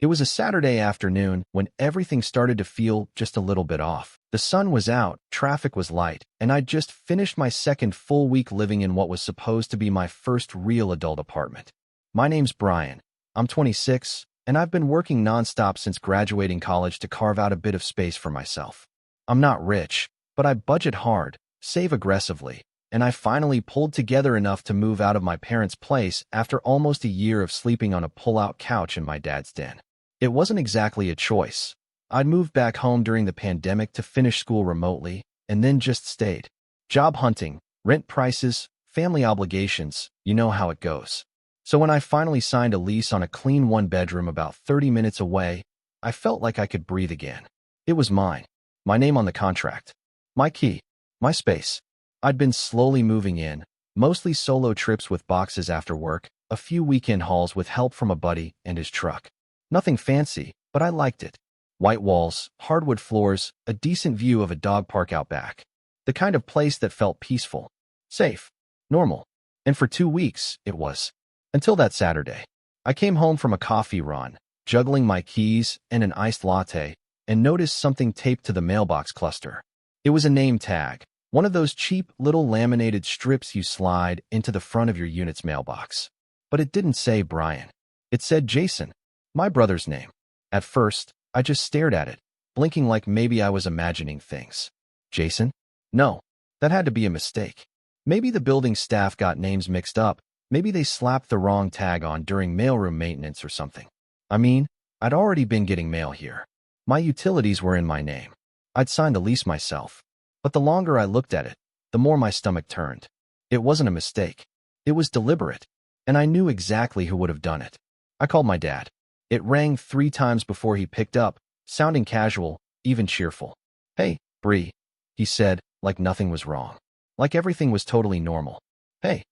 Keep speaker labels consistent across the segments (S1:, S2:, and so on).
S1: It was a Saturday afternoon when everything started to feel just a little bit off. The sun was out, traffic was light, and I'd just finished my second full week living in what was supposed to be my first real adult apartment. My name's Brian. I'm 26, and I've been working nonstop since graduating college to carve out a bit of space for myself. I'm not rich, but I budget hard, save aggressively, and I finally pulled together enough to move out of my parents' place after almost a year of sleeping on a pull-out couch in my dad's den. It wasn't exactly a choice. I'd moved back home during the pandemic to finish school remotely, and then just stayed. Job hunting, rent prices, family obligations, you know how it goes. So when I finally signed a lease on a clean one-bedroom about 30 minutes away, I felt like I could breathe again. It was mine. My name on the contract. My key. My space. I'd been slowly moving in, mostly solo trips with boxes after work, a few weekend hauls with help from a buddy and his truck. Nothing fancy, but I liked it. White walls, hardwood floors, a decent view of a dog park out back. The kind of place that felt peaceful, safe, normal. And for 2 weeks, it was. Until that Saturday. I came home from a coffee run, juggling my keys and an iced latte, and noticed something taped to the mailbox cluster. It was a name tag, one of those cheap little laminated strips you slide into the front of your unit's mailbox. But it didn't say Brian. It said Jason, my brother's name. At first, I just stared at it, blinking like maybe I was imagining things. Jason? No, that had to be a mistake. Maybe the building staff got names mixed up. Maybe they slapped the wrong tag on during mailroom maintenance or something. I mean, I'd already been getting mail here. My utilities were in my name. I'd signed a lease myself. But the longer I looked at it, the more my stomach turned. It wasn't a mistake. It was deliberate. And I knew exactly who would have done it. I called my dad. It rang 3 times before he picked up, sounding casual, even cheerful. Hey, Bree, he said, like nothing was wrong. Like everything was totally normal. Hey,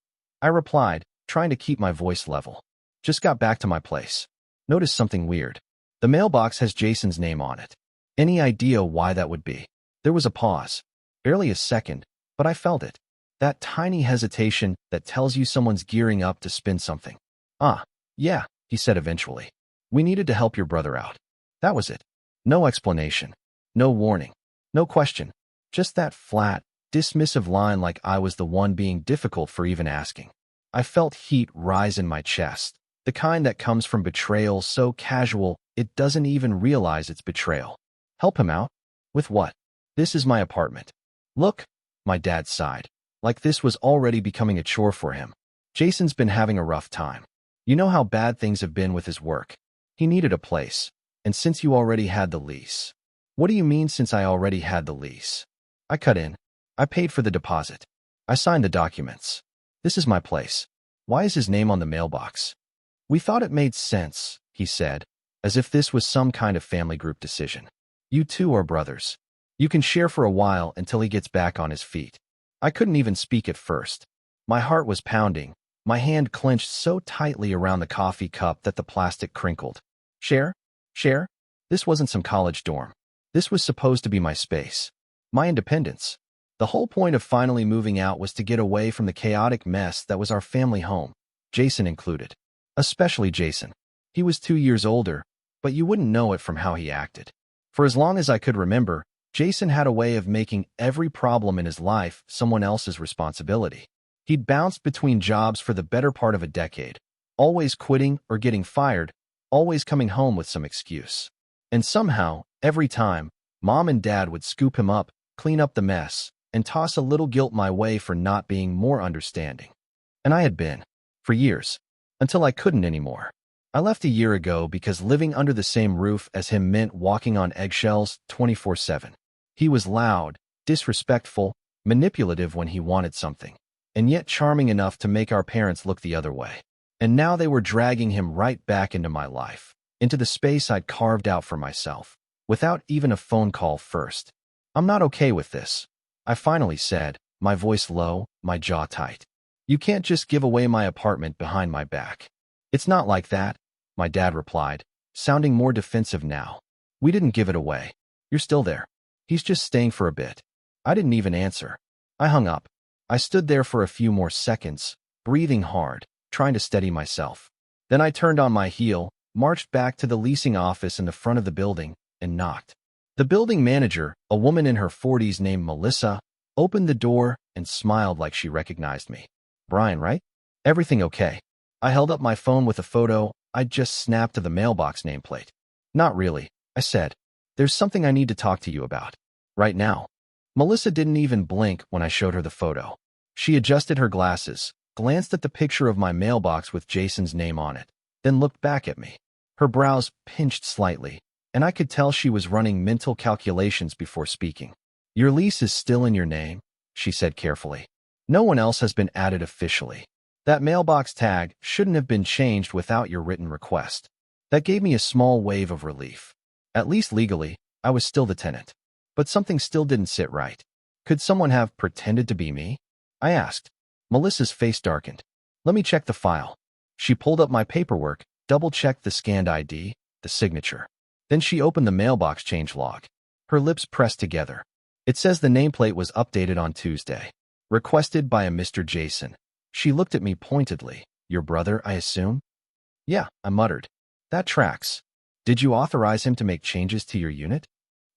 S1: I replied, trying to keep my voice level. Just got back to my place. Noticed something weird. The mailbox has Jason's name on it. Any idea why that would be? There was a pause. Barely a second, but I felt it. That tiny hesitation that tells you someone's gearing up to spin something. Yeah, he said eventually. We needed to help your brother out. That was it. No explanation. No warning. No question. Just that flat, dismissive line like I was the one being difficult for even asking. I felt heat rise in my chest, the kind that comes from betrayal so casual it doesn't even realize it's betrayal. Help him out? With what? This is my apartment. Look, my dad sighed, like this was already becoming a chore for him. Jason's been having a rough time. You know how bad things have been with his work. He needed a place, and since you already had the lease. What do you mean since I already had the lease? I cut in. I paid for the deposit. I signed the documents. This is my place. Why is his name on the mailbox? We thought it made sense, he said, as if this was some kind of family group decision. You two are brothers. You can share for a while until he gets back on his feet. I couldn't even speak at first. My heart was pounding. My hand clenched so tightly around the coffee cup that the plastic crinkled. Share? Share? This wasn't some college dorm. This was supposed to be my space. My independence. The whole point of finally moving out was to get away from the chaotic mess that was our family home, Jason included. Especially Jason. He was 2 years older, but you wouldn't know it from how he acted. For as long as I could remember, Jason had a way of making every problem in his life someone else's responsibility. He'd bounced between jobs for the better part of a decade, always quitting or getting fired, always coming home with some excuse. And somehow, every time, Mom and Dad would scoop him up, clean up the mess, and toss a little guilt my way for not being more understanding. And I had been, for years, until I couldn't anymore. I left a year ago because living under the same roof as him meant walking on eggshells 24/7. He was loud, disrespectful, manipulative when he wanted something, and yet charming enough to make our parents look the other way. And now they were dragging him right back into my life, into the space I'd carved out for myself, without even a phone call first. I'm not okay with this, I finally said, my voice low, my jaw tight. You can't just give away my apartment behind my back. It's not like that, my dad replied, sounding more defensive now. We didn't give it away. You're still there. He's just staying for a bit. I didn't even answer. I hung up. I stood there for a few more seconds, breathing hard, trying to steady myself. Then I turned on my heel, marched back to the leasing office in the front of the building, and knocked. The building manager, a woman in her 40s named Melissa, opened the door and smiled like she recognized me. Brian, right? Everything okay? I held up my phone with a photo I'd just snapped to the mailbox nameplate. Not really, I said. There's something I need to talk to you about. Right now. Melissa didn't even blink when I showed her the photo. She adjusted her glasses, glanced at the picture of my mailbox with Jason's name on it, then looked back at me. Her brows pinched slightly, and I could tell she was running mental calculations before speaking. Your lease is still in your name, she said carefully. No one else has been added officially. That mailbox tag shouldn't have been changed without your written request. That gave me a small wave of relief. At least legally, I was still the tenant. But something still didn't sit right. Could someone have pretended to be me? I asked. Melissa's face darkened. Let me check the file. She pulled up my paperwork, double-checked the scanned ID, the signature. Then she opened the mailbox change log. Her lips pressed together. It says the nameplate was updated on Tuesday. Requested by a Mr. Jason. She looked at me pointedly. Your brother, I assume? Yeah, I muttered. That tracks. Did you authorize him to make changes to your unit?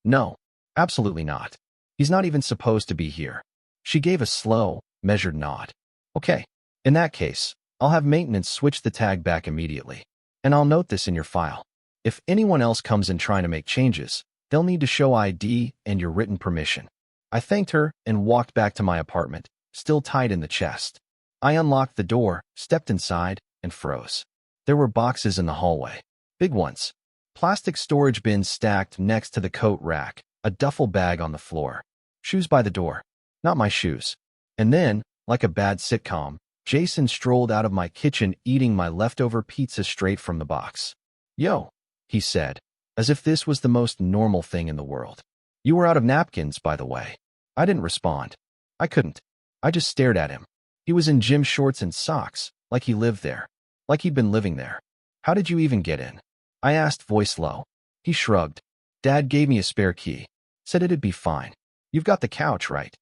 S1: No, absolutely not. He's not even supposed to be here. She gave a slow, measured nod. Okay, in that case, I'll have maintenance switch the tag back immediately. And I'll note this in your file. If anyone else comes in trying to make changes, they'll need to show ID and your written permission. I thanked her and walked back to my apartment, still tied in the chest. I unlocked the door, stepped inside, and froze. There were boxes in the hallway. Big ones. Plastic storage bins stacked next to the coat rack, a duffel bag on the floor. Shoes by the door. Not my shoes. And then, like a bad sitcom, Jason strolled out of my kitchen eating my leftover pizza straight from the box. Yo, he said, as if this was the most normal thing in the world. You were out of napkins, by the way. I didn't respond. I couldn't. I just stared at him. He was in gym shorts and socks, like he lived there. Like he'd been living there. How did you even get in? I asked, voice low. He shrugged. Dad gave me a spare key. Said it'd be fine. You've got the couch, right?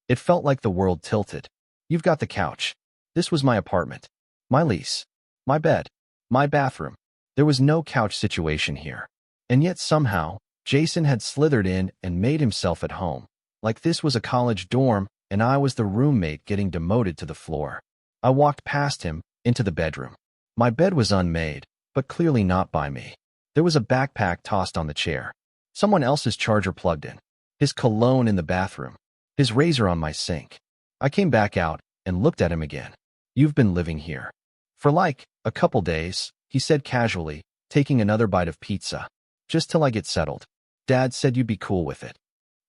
S1: It felt like the world tilted. You've got the couch. This was my apartment. My lease. My bed. My bathroom. There was no couch situation here. And yet somehow, Jason had slithered in and made himself at home. Like this was a college dorm, and I was the roommate getting demoted to the floor. I walked past him, into the bedroom. My bed was unmade, but clearly not by me. There was a backpack tossed on the chair. Someone else's charger plugged in. His cologne in the bathroom. His razor on my sink. I came back out and looked at him again. You've been living here. For like a couple days, he said casually, taking another bite of pizza. Just till I get settled. Dad said you'd be cool with it.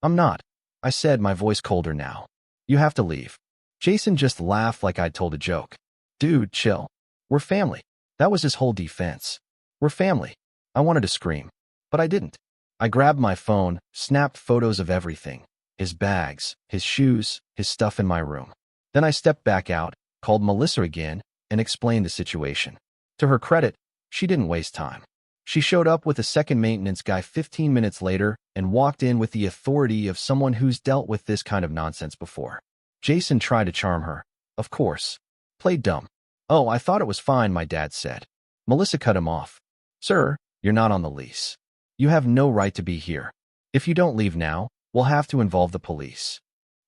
S1: I'm not, I said, my voice colder now. You have to leave. Jason just laughed like I'd told a joke. Dude, chill. We're family. That was his whole defense. We're family. I wanted to scream, but I didn't. I grabbed my phone, snapped photos of everything. His bags, his shoes, his stuff in my room. Then I stepped back out, called Melissa again, and explained the situation. To her credit, she didn't waste time. She showed up with a second maintenance guy 15 minutes later and walked in with the authority of someone who's dealt with this kind of nonsense before. Jason tried to charm her. Of course. Played dumb. Oh, I thought it was fine, my dad said. Melissa cut him off. Sir, you're not on the lease. You have no right to be here. If you don't leave now, we'll have to involve the police.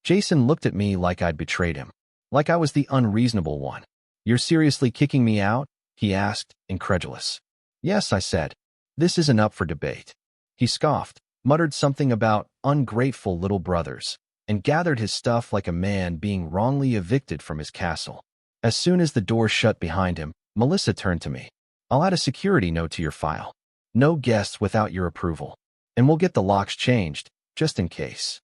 S1: Jason looked at me like I'd betrayed him. Like I was the unreasonable one. You're seriously kicking me out? He asked, incredulous. Yes, I said. This isn't up for debate. He scoffed, muttered something about ungrateful little brothers, and gathered his stuff like a man being wrongly evicted from his castle. As soon as the door shut behind him, Melissa turned to me. I'll add a security note to your file. No guests without your approval. And we'll get the locks changed, just in case.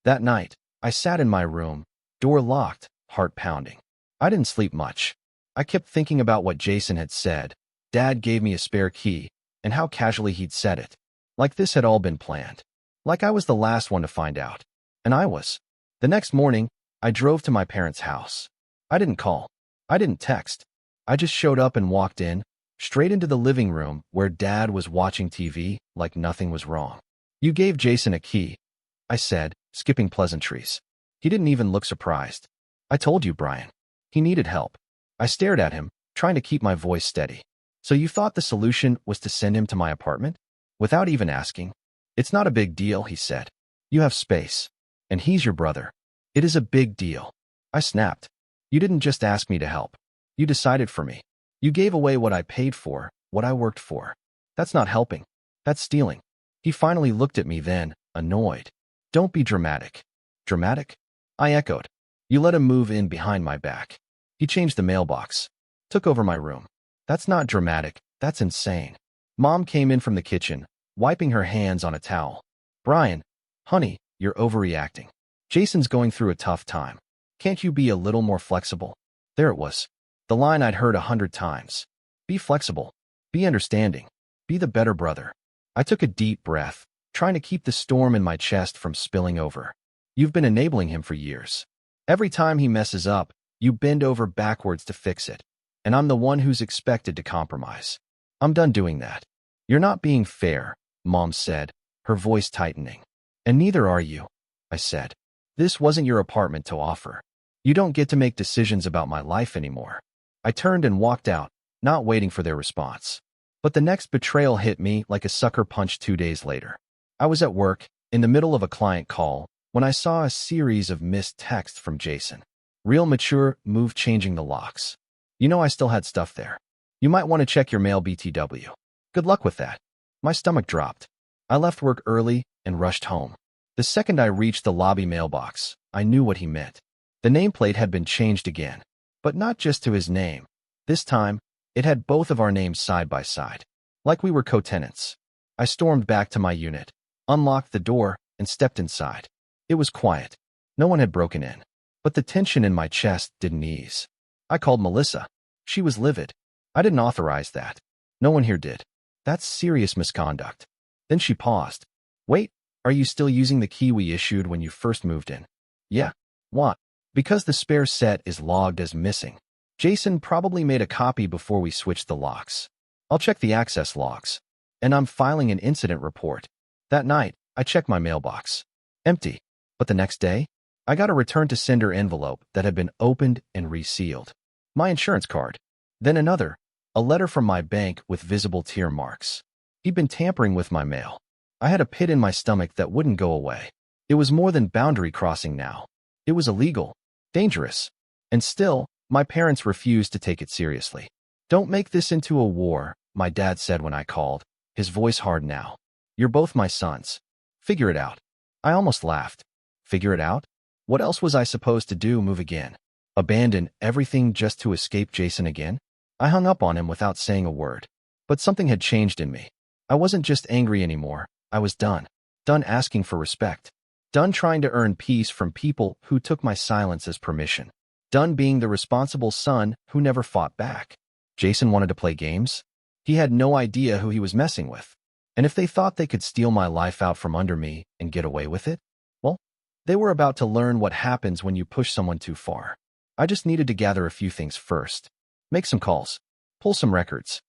S1: That night, I sat in my room, door locked, heart pounding. I didn't sleep much. I kept thinking about what Jason had said. Dad gave me a spare key, and how casually he'd said it. Like this had all been planned. Like I was the last one to find out. And I was. The next morning, I drove to my parents' house. I didn't call. I didn't text. I just showed up and walked in, straight into the living room where Dad was watching TV like nothing was wrong. You gave Jason a key, I said, skipping pleasantries. He didn't even look surprised. I told you, Brian. He needed help. I stared at him, trying to keep my voice steady. So you thought the solution was to send him to my apartment? Without even asking? It's not a big deal, he said. You have space. And he's your brother. It is a big deal. I snapped. You didn't just ask me to help. You decided for me. You gave away what I paid for, what I worked for. That's not helping. That's stealing. He finally looked at me then, annoyed. Don't be dramatic. Dramatic? I echoed. You let him move in behind my back. He changed the mailbox. Took over my room. That's not dramatic. That's insane. Mom came in from the kitchen, wiping her hands on a towel. Brian, honey, you're overreacting. Jason's going through a tough time. Can't you be a little more flexible? There it was. The line I'd heard 100 times. Be flexible. Be understanding. Be the better brother. I took a deep breath, trying to keep the storm in my chest from spilling over. You've been enabling him for years. Every time he messes up, you bend over backwards to fix it. And I'm the one who's expected to compromise. I'm done doing that. You're not being fair, Mom said, her voice tightening. And neither are you, I said. This wasn't your apartment to offer. You don't get to make decisions about my life anymore. I turned and walked out, not waiting for their response. But the next betrayal hit me like a sucker punch 2 days later. I was at work, in the middle of a client call, when I saw a series of missed texts from Jason. Real mature move changing the locks. You know I still had stuff there. You might want to check your mail BTW. Good luck with that. My stomach dropped. I left work early and rushed home. The second I reached the lobby mailbox, I knew what he meant. The nameplate had been changed again, but not just to his name. This time, it had both of our names side by side, like we were co-tenants. I stormed back to my unit, unlocked the door, and stepped inside. It was quiet. No one had broken in, but the tension in my chest didn't ease. I called Melissa. She was livid. I didn't authorize that. No one here did. That's serious misconduct. Then she paused. Wait, are you still using the key we issued when you first moved in? Yeah. What? Because the spare set is logged as missing. Jason probably made a copy before we switched the locks. I'll check the access logs. And I'm filing an incident report. That night, I checked my mailbox. Empty. But the next day, I got a return to sender envelope that had been opened and resealed. My insurance card. Then another, a letter from my bank with visible tear marks. He'd been tampering with my mail. I had a pit in my stomach that wouldn't go away. It was more than boundary crossing now. It was illegal, dangerous. And still, my parents refused to take it seriously. Don't make this into a war, my dad said when I called, his voice hard now. You're both my sons. Figure it out. I almost laughed. Figure it out? What else was I supposed to do? Move again? Abandon everything just to escape Jason again? I hung up on him without saying a word. But something had changed in me. I wasn't just angry anymore. I was done. Done asking for respect. Done trying to earn peace from people who took my silence as permission. Done being the responsible son who never fought back. Jason wanted to play games. He had no idea who he was messing with. And if they thought they could steal my life out from under me and get away with it, well, they were about to learn what happens when you push someone too far. I just needed to gather a few things first. Make some calls. Pull some records.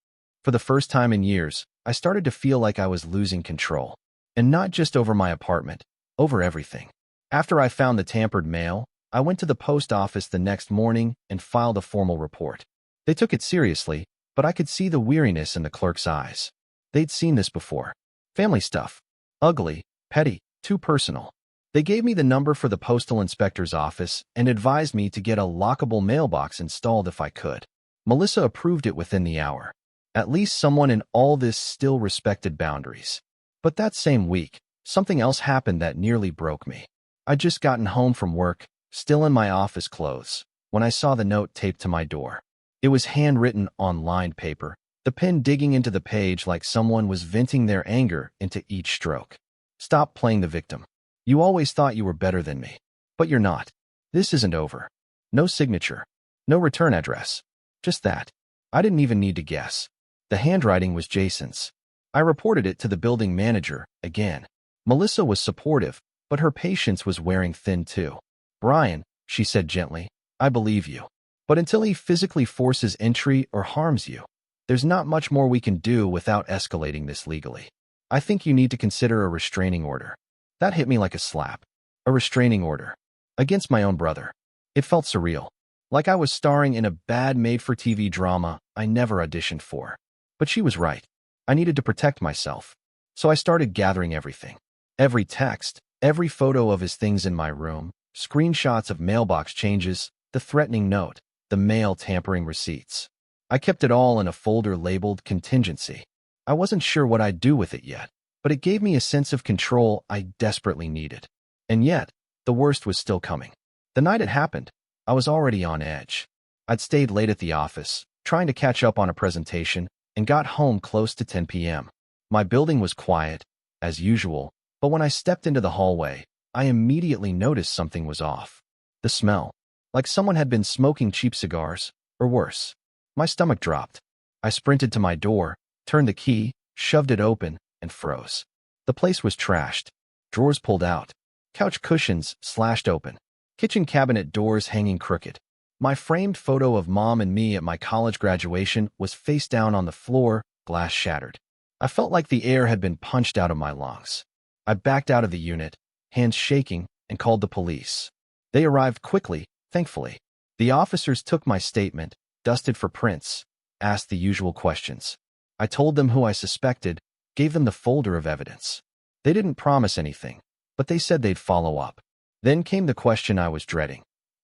S1: For the first time in years, I started to feel like I was losing control. And not just over my apartment, over everything. After I found the tampered mail, I went to the post office the next morning and filed a formal report. They took it seriously, but I could see the weariness in the clerk's eyes. They'd seen this before. Family stuff. Ugly, petty, too personal. They gave me the number for the postal inspector's office and advised me to get a lockable mailbox installed if I could. Melissa approved it within the hour. At least someone in all this still respected boundaries. But that same week, something else happened that nearly broke me. I'd just gotten home from work, still in my office clothes, when I saw the note taped to my door. It was handwritten on lined paper, the pen digging into the page like someone was venting their anger into each stroke. Stop playing the victim. You always thought you were better than me. But you're not. This isn't over. No signature. No return address. Just that. I didn't even need to guess. The handwriting was Jason's. I reported it to the building manager, again. Melissa was supportive, but her patience was wearing thin too. Brian, she said gently, I believe you. But until he physically forces entry or harms you, there's not much more we can do without escalating this legally. I think you need to consider a restraining order. That hit me like a slap. A restraining order. Against my own brother. It felt surreal. Like I was starring in a bad made-for-TV drama I never auditioned for. But she was right. I needed to protect myself. So I started gathering everything. Every text, every photo of his things in my room, screenshots of mailbox changes, the threatening note, the mail tampering receipts. I kept it all in a folder labeled contingency. I wasn't sure what I'd do with it yet, but it gave me a sense of control I desperately needed. And yet, the worst was still coming. The night it happened, I was already on edge. I'd stayed late at the office, trying to catch up on a presentation, and got home close to 10 p.m. My building was quiet, as usual, but when I stepped into the hallway, I immediately noticed something was off. The smell, like someone had been smoking cheap cigars, or worse. My stomach dropped. I sprinted to my door, turned the key, shoved it open, and froze. The place was trashed. Drawers pulled out. Couch cushions slashed open. Kitchen cabinet doors hanging crooked. My framed photo of Mom and me at my college graduation was face down on the floor, glass shattered. I felt like the air had been punched out of my lungs. I backed out of the unit, hands shaking, and called the police. They arrived quickly, thankfully. The officers took my statement, dusted for prints, asked the usual questions. I told them who I suspected, gave them the folder of evidence. They didn't promise anything, but they said they'd follow up. Then came the question I was dreading.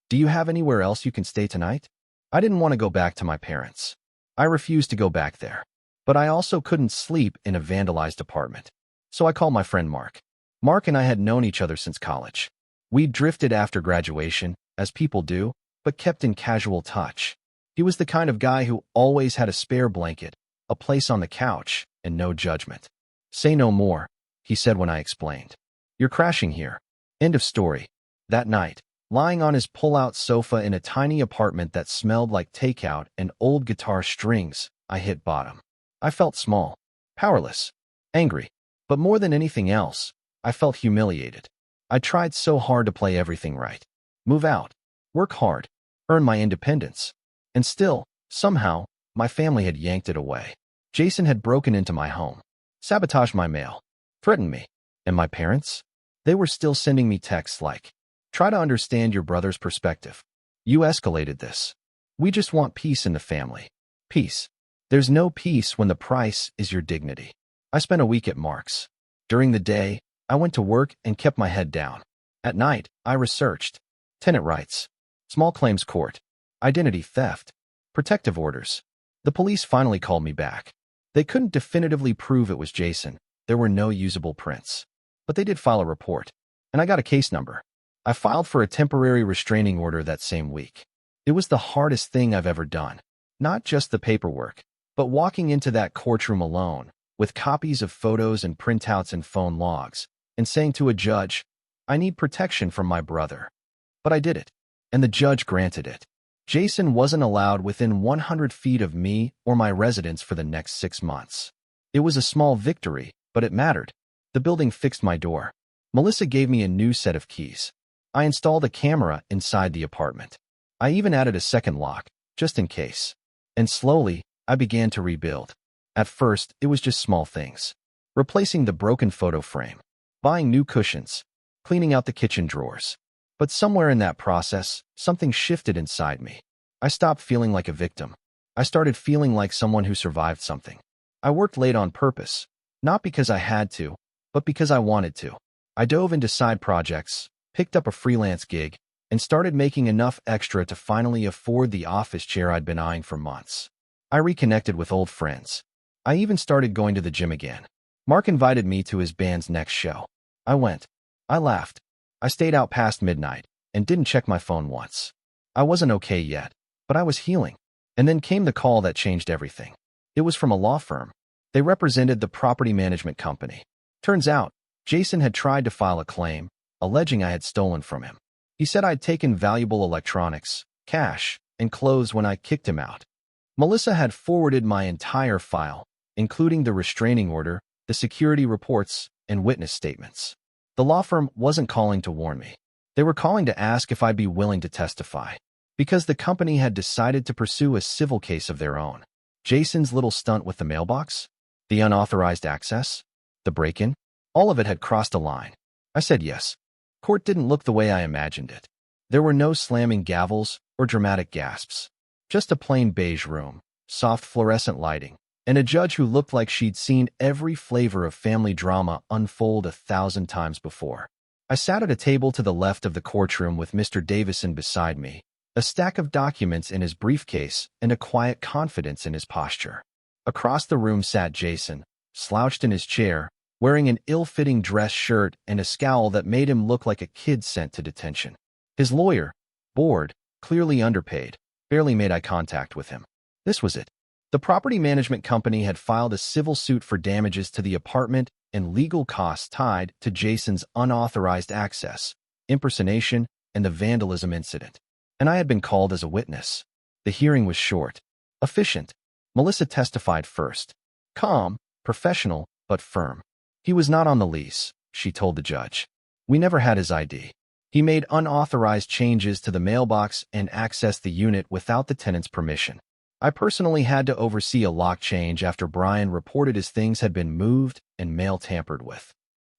S1: Do you have anywhere else you can stay tonight? I didn't want to go back to my parents. I refused to go back there. But I also couldn't sleep in a vandalized apartment. So I called my friend Mark. Mark and I had known each other since college. We drifted after graduation, as people do, but kept in casual touch. He was the kind of guy who always had a spare blanket, a place on the couch, and no judgment. Say no more, he said when I explained. You're crashing here. End of story. That night, lying on his pull-out sofa in a tiny apartment that smelled like takeout and old guitar strings, I hit bottom. I felt small, powerless, angry, but more than anything else, I felt humiliated. I tried so hard to play everything right. Move out, work hard, earn my independence. And still, somehow, my family had yanked it away. Jason had broken into my home, sabotaged my mail, threatened me. And my parents? They were still sending me texts like, "Try to understand your brother's perspective. You escalated this. We just want peace in the family." Peace. There's no peace when the price is your dignity. I spent a week at Mark's. During the day, I went to work and kept my head down. At night, I researched tenant rights, small claims court, identity theft, protective orders. The police finally called me back. They couldn't definitively prove it was Jason. There were no usable prints. But they did file a report, and I got a case number. I filed for a temporary restraining order that same week. It was the hardest thing I've ever done. Not just the paperwork, but walking into that courtroom alone, with copies of photos and printouts and phone logs, and saying to a judge, "I need protection from my brother." But I did it, and the judge granted it. Jason wasn't allowed within 100 feet of me or my residence for the next 6 months. It was a small victory, but it mattered. The building fixed my door. Melissa gave me a new set of keys. I installed a camera inside the apartment. I even added a second lock, just in case. And slowly, I began to rebuild. At first, it was just small things. Replacing the broken photo frame, buying new cushions, cleaning out the kitchen drawers. But somewhere in that process, something shifted inside me. I stopped feeling like a victim. I started feeling like someone who survived something. I worked late on purpose, not because I had to, but because I wanted to. I dove into side projects, picked up a freelance gig, and started making enough extra to finally afford the office chair I'd been eyeing for months. I reconnected with old friends. I even started going to the gym again. Mark invited me to his band's next show. I went. I laughed. I stayed out past midnight and didn't check my phone once. I wasn't okay yet, but I was healing. And then came the call that changed everything. It was from a law firm. They represented the property management company. Turns out, Jason had tried to file a claim, alleging I had stolen from him. He said I'd taken valuable electronics, cash, and clothes when I kicked him out. Melissa had forwarded my entire file, including the restraining order, the security reports, and witness statements. The law firm wasn't calling to warn me. They were calling to ask if I'd be willing to testify, because the company had decided to pursue a civil case of their own. Jason's little stunt with the mailbox, the unauthorized access, the break-in, all of it had crossed a line. I said yes. Court didn't look the way I imagined it. There were no slamming gavels or dramatic gasps. Just a plain beige room, soft fluorescent lighting, and a judge who looked like she'd seen every flavor of family drama unfold 1,000 times before. I sat at a table to the left of the courtroom with Mr. Davison beside me, a stack of documents in his briefcase and a quiet confidence in his posture. Across the room sat Jason, slouched in his chair, wearing an ill-fitting dress shirt and a scowl that made him look like a kid sent to detention. His lawyer, bored, clearly underpaid, barely made eye contact with him. This was it. The property management company had filed a civil suit for damages to the apartment and legal costs tied to Jason's unauthorized access, impersonation, and the vandalism incident. And I had been called as a witness. The hearing was short, efficient. Melissa testified first. Calm, professional, but firm. He was not on the lease, she told the judge. We never had his ID. He made unauthorized changes to the mailbox and accessed the unit without the tenant's permission. I personally had to oversee a lock change after Brian reported his things had been moved and mail tampered with.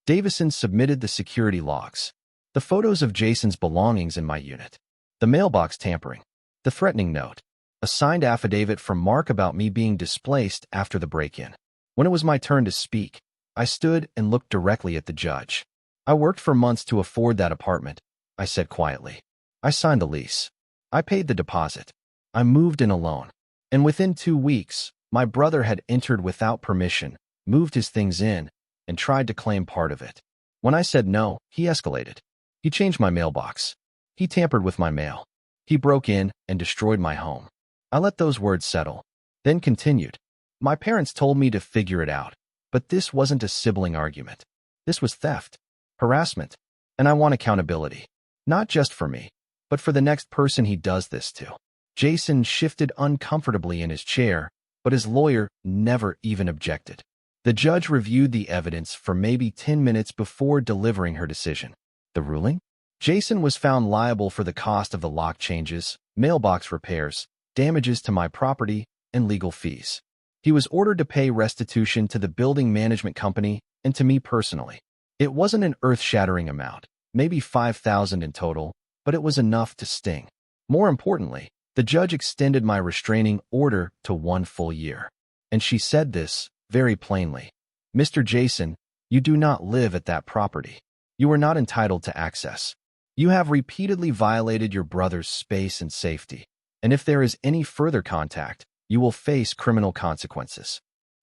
S1: Davison submitted the security logs, the photos of Jason's belongings in my unit, the mailbox tampering, the threatening note, a signed affidavit from Mark about me being displaced after the break-in. When it was my turn to speak, I stood and looked directly at the judge. I worked for months to afford that apartment, I said quietly. I signed the lease. I paid the deposit. I moved in alone. And within 2 weeks, my brother had entered without permission, moved his things in, and tried to claim part of it. When I said no, he escalated. He changed my mailbox. He tampered with my mail. He broke in and destroyed my home. I let those words settle, then continued. My parents told me to figure it out, but this wasn't a sibling argument. This was theft, harassment, and I want accountability. Not just for me, but for the next person he does this to. Jason shifted uncomfortably in his chair, but his lawyer never even objected. The judge reviewed the evidence for maybe 10 minutes before delivering her decision. The ruling? Jason was found liable for the cost of the lock changes, mailbox repairs, damages to my property, and legal fees. He was ordered to pay restitution to the building management company and to me personally. It wasn't an earth-shattering amount, maybe $5,000 in total, but it was enough to sting. More importantly, the judge extended my restraining order to 1 full year. And she said this very plainly. Mr. Jason, you do not live at that property. You are not entitled to access. You have repeatedly violated your brother's space and safety. And if there is any further contact, you will face criminal consequences.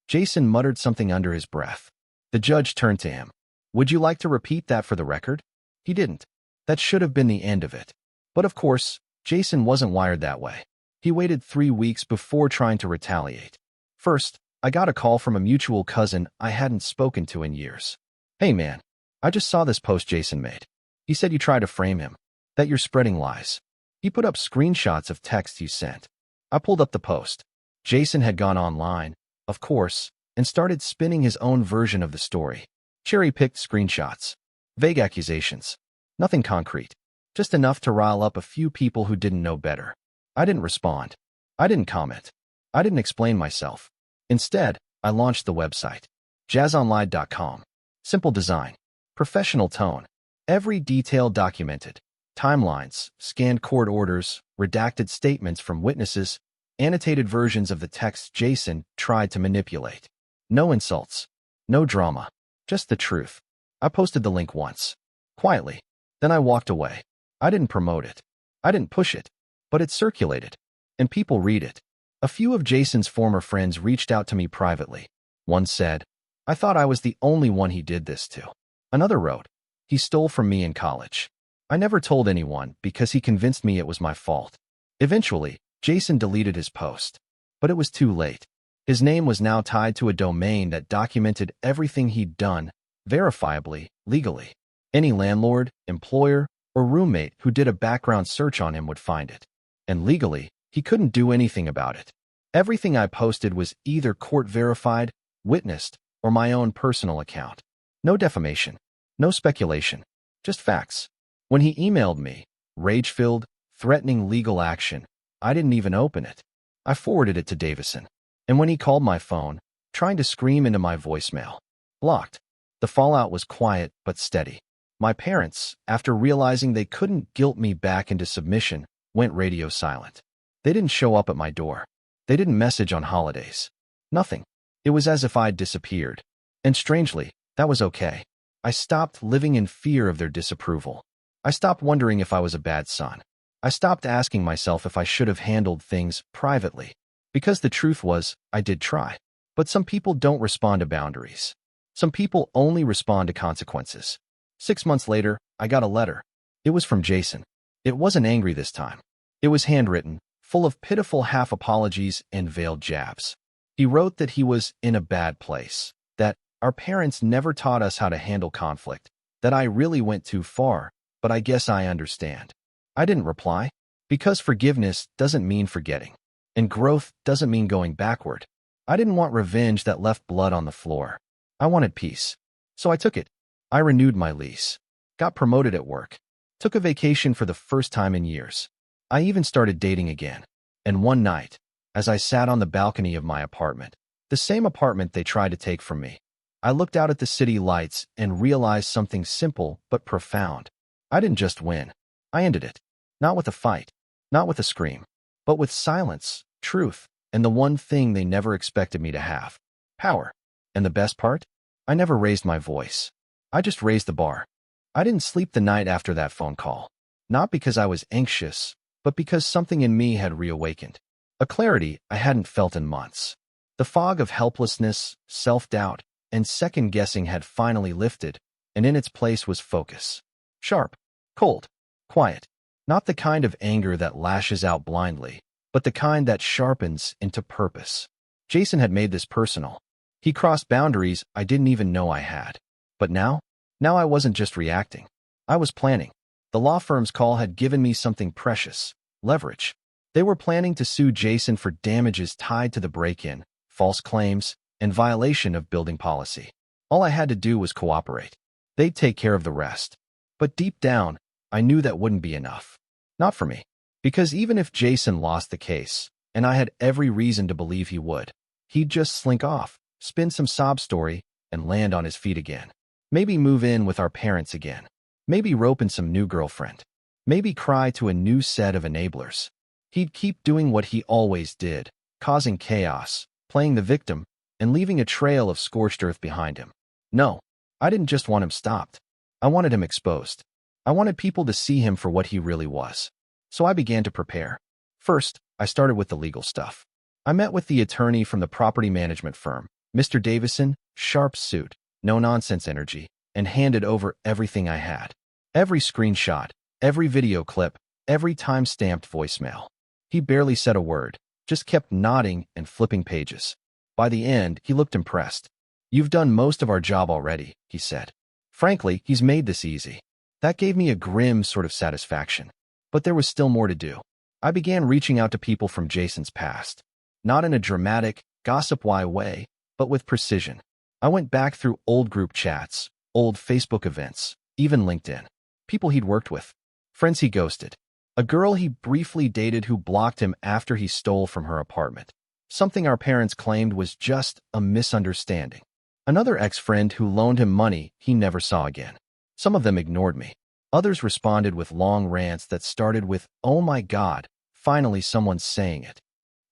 S1: Jason muttered something under his breath. The judge turned to him. Would you like to repeat that for the record? He didn't. That should have been the end of it. But of course, Jason wasn't wired that way. He waited 3 weeks before trying to retaliate. First, I got a call from a mutual cousin I hadn't spoken to in years. Hey man, I just saw this post Jason made. He said you tried to frame him, that you're spreading lies. He put up screenshots of texts you sent. I pulled up the post. Jason had gone online, of course, and started spinning his own version of the story. Cherry-picked screenshots. Vague accusations. Nothing concrete. Just enough to rile up a few people who didn't know better. I didn't respond. I didn't comment. I didn't explain myself. Instead, I launched the website. jazzonline.com. Simple design. Professional tone. Every detail documented. Timelines, scanned court orders, redacted statements from witnesses, annotated versions of the texts Jason tried to manipulate. No insults. No drama. Just the truth. I posted the link once. Quietly. Then I walked away. I didn't promote it. I didn't push it. But it circulated. And people read it. A few of Jason's former friends reached out to me privately. One said, I thought I was the only one he did this to. Another wrote, he stole from me in college. I never told anyone because he convinced me it was my fault. Eventually, Jason deleted his post. But it was too late. His name was now tied to a domain that documented everything he'd done, verifiably, legally. Any landlord, employer, or roommate who did a background search on him would find it. And legally, he couldn't do anything about it. Everything I posted was either court-verified, witnessed, or my own personal account. No defamation. No speculation. Just facts. When he emailed me, rage-filled, threatening legal action, I didn't even open it. I forwarded it to Davison. And when he called my phone, trying to scream into my voicemail, blocked. The fallout was quiet but steady. My parents, after realizing they couldn't guilt me back into submission, went radio silent. They didn't show up at my door. They didn't message on holidays. Nothing. It was as if I'd disappeared. And strangely, that was okay. I stopped living in fear of their disapproval. I stopped wondering if I was a bad son. I stopped asking myself if I should have handled things privately. Because the truth was, I did try. But some people don't respond to boundaries. Some people only respond to consequences. 6 months later, I got a letter. It was from Jason. It wasn't angry this time. It was handwritten, full of pitiful half-apologies and veiled jabs. He wrote that he was in a bad place, that our parents never taught us how to handle conflict, that I really went too far, but I guess I understand. I didn't reply, because forgiveness doesn't mean forgetting, and growth doesn't mean going backward. I didn't want revenge that left blood on the floor. I wanted peace. So I took it. I renewed my lease, got promoted at work, took a vacation for the first time in years. I even started dating again. And one night, as I sat on the balcony of my apartment, the same apartment they tried to take from me, I looked out at the city lights and realized something simple but profound. I didn't just win. I ended it. Not with a fight, not with a scream, but with silence, truth, and the one thing they never expected me to have: power. And the best part? I never raised my voice. I just raised the bar. I didn't sleep the night after that phone call. Not because I was anxious, but because something in me had reawakened. A clarity I hadn't felt in months. The fog of helplessness, self-doubt, and second-guessing had finally lifted, and in its place was focus. Sharp, cold, quiet. Not the kind of anger that lashes out blindly, but the kind that sharpens into purpose. Jason had made this personal. He crossed boundaries I didn't even know I had. But now I wasn't just reacting. I was planning. The law firm's call had given me something precious: leverage. They were planning to sue Jason for damages tied to the break-in, false claims, and violation of building policy. All I had to do was cooperate. They'd take care of the rest. But deep down, I knew that wouldn't be enough. Not for me. Because even if Jason lost the case, and I had every reason to believe he would, he'd just slink off, spin some sob story, and land on his feet again. Maybe move in with our parents again. Maybe rope in some new girlfriend. Maybe cry to a new set of enablers. He'd keep doing what he always did, causing chaos, playing the victim, and leaving a trail of scorched earth behind him. No, I didn't just want him stopped. I wanted him exposed. I wanted people to see him for what he really was. So I began to prepare. First, I started with the legal stuff. I met with the attorney from the property management firm, Mr. Davison, sharp suit, no-nonsense energy, and handed over everything I had. Every screenshot, every video clip, every time-stamped voicemail. He barely said a word, just kept nodding and flipping pages. By the end, he looked impressed. "You've done most of our job already," he said. Frankly, he's made this easy. That gave me a grim sort of satisfaction. But there was still more to do. I began reaching out to people from Jason's past. Not in a dramatic, gossip-y way, but with precision. I went back through old group chats, old Facebook events, even LinkedIn. People he'd worked with. Friends he ghosted. A girl he briefly dated who blocked him after he stole from her apartment. Something our parents claimed was just a misunderstanding. Another ex-friend who loaned him money he never saw again. Some of them ignored me. Others responded with long rants that started with, "Oh my God, finally someone's saying it."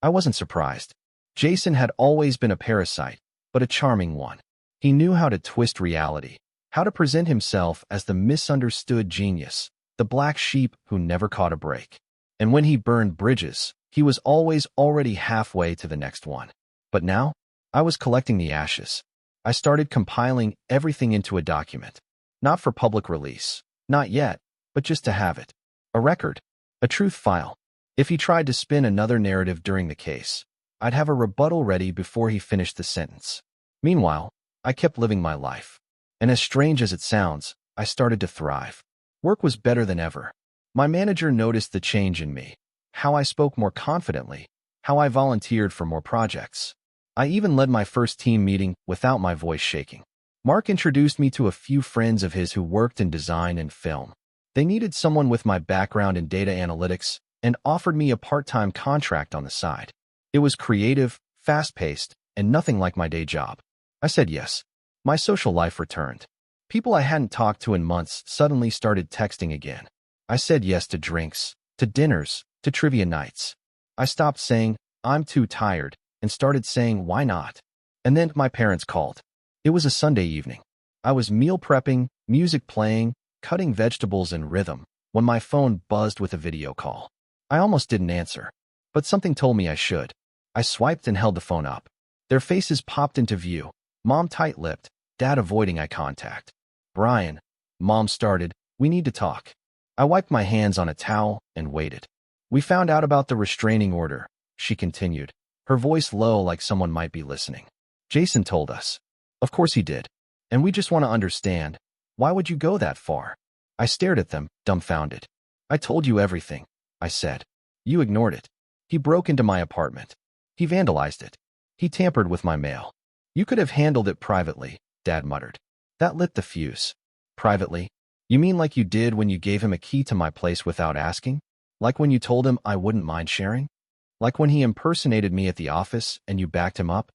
S1: I wasn't surprised. Jason had always been a parasite, but a charming one. He knew how to twist reality, how to present himself as the misunderstood genius, the black sheep who never caught a break. And when he burned bridges, he was always already halfway to the next one. But now, I was collecting the ashes. I started compiling everything into a document. Not for public release. Not yet, but just to have it. A record. A truth file. If he tried to spin another narrative during the case, I'd have a rebuttal ready before he finished the sentence. Meanwhile, I kept living my life. And as strange as it sounds, I started to thrive. Work was better than ever. My manager noticed the change in me. How I spoke more confidently. How I volunteered for more projects. I even led my first team meeting without my voice shaking. Mark introduced me to a few friends of his who worked in design and film. They needed someone with my background in data analytics and offered me a part-time contract on the side. It was creative, fast-paced, and nothing like my day job. I said yes. My social life returned. People I hadn't talked to in months suddenly started texting again. I said yes to drinks, to dinners, to trivia nights. I stopped saying, "I'm too tired," and started saying, "Why not?" And then my parents called. It was a Sunday evening. I was meal prepping, music playing, cutting vegetables in rhythm, when my phone buzzed with a video call. I almost didn't answer, but something told me I should. I swiped and held the phone up. Their faces popped into view, Mom tight-lipped, Dad avoiding eye contact. "Brian," Mom started, "we need to talk." I wiped my hands on a towel and waited. "We found out about the restraining order," she continued, her voice low like someone might be listening. "Jason told us." "Of course he did. And we just want to understand, why would you go that far?" I stared at them, dumbfounded. "I told you everything," I said. "You ignored it. He broke into my apartment. He vandalized it. He tampered with my mail. You could have handled it privately," Dad muttered. That lit the fuse. "Privately? You mean like you did when you gave him a key to my place without asking? Like when you told him I wouldn't mind sharing? Like when he impersonated me at the office and you backed him up?"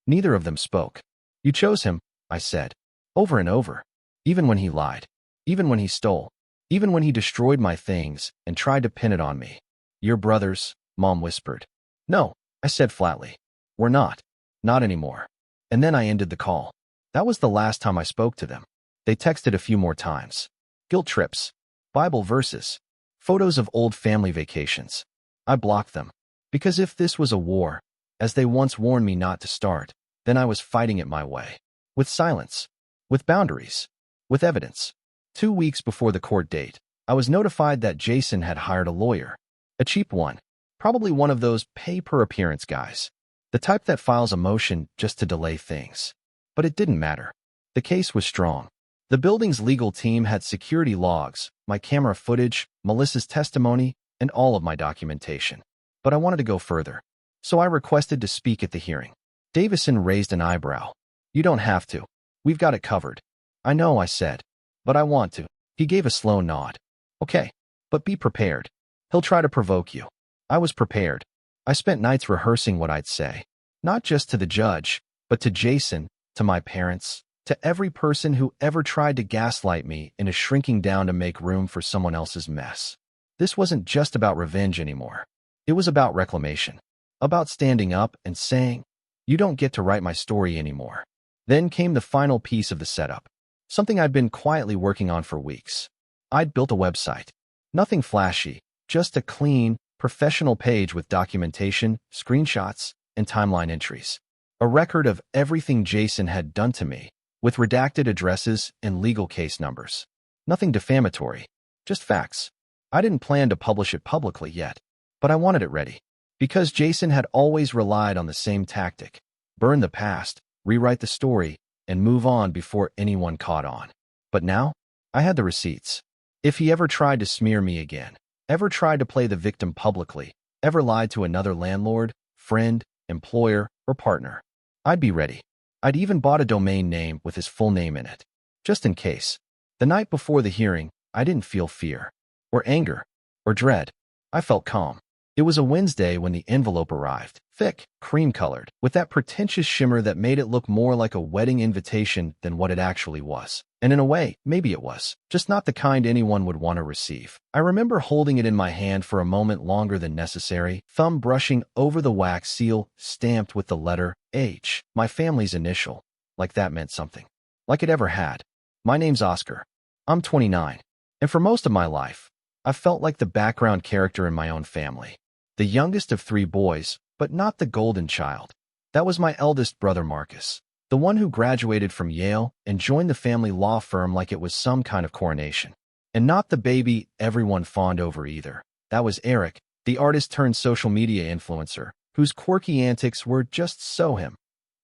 S1: Neither of them spoke. "You chose him," I said, over and over. "Even when he lied. Even when he stole. Even when he destroyed my things and tried to pin it on me." "You're brothers," Mom whispered. "No," I said flatly. "We're not. Not anymore." And then I ended the call. That was the last time I spoke to them. They texted a few more times. Guilt trips. Bible verses. Photos of old family vacations. I blocked them. Because if this was a war, as they once warned me not to start, then I was fighting it my way. With silence. With boundaries. With evidence. 2 weeks before the court date, I was notified that Jason had hired a lawyer. A cheap one. Probably one of those pay-per-appearance guys. The type that files a motion just to delay things. But it didn't matter. The case was strong. The building's legal team had security logs, my camera footage, Melissa's testimony, and all of my documentation. But I wanted to go further. So I requested to speak at the hearing. Davison raised an eyebrow. "You don't have to. We've got it covered." "I know," I said. "But I want to." He gave a slow nod. "Okay, but be prepared. He'll try to provoke you." I was prepared. I spent nights rehearsing what I'd say. Not just to the judge, but to Jason, to my parents, to every person who ever tried to gaslight me into shrinking down to make room for someone else's mess. This wasn't just about revenge anymore. It was about reclamation. About standing up and saying, "You don't get to write my story anymore." Then came the final piece of the setup. Something I'd been quietly working on for weeks. I'd built a website. Nothing flashy, just a clean, professional page with documentation, screenshots, and timeline entries. A record of everything Jason had done to me, with redacted addresses and legal case numbers. Nothing defamatory, just facts. I didn't plan to publish it publicly yet, but I wanted it ready. Because Jason had always relied on the same tactic: burn the past, rewrite the story, and move on before anyone caught on. But now, I had the receipts. If he ever tried to smear me again, ever tried to play the victim publicly, ever lied to another landlord, friend, employer, or partner, I'd be ready. I'd even bought a domain name with his full name in it, just in case. The night before the hearing, I didn't feel fear, or anger, or dread. I felt calm. It was a Wednesday when the envelope arrived, thick, cream-colored, with that pretentious shimmer that made it look more like a wedding invitation than what it actually was. And in a way, maybe it was, just not the kind anyone would want to receive. I remember holding it in my hand for a moment longer than necessary, thumb brushing over the wax seal stamped with the letter H, my family's initial, like that meant something. Like it ever had. My name's Oscar. I'm 29. And for most of my life, I felt like the background character in my own family. The youngest of 3 boys, but not the golden child. That was my eldest brother Marcus, the one who graduated from Yale and joined the family law firm like it was some kind of coronation. And not the baby everyone fawned over either. That was Eric, the artist turned social media influencer, whose quirky antics were just so him,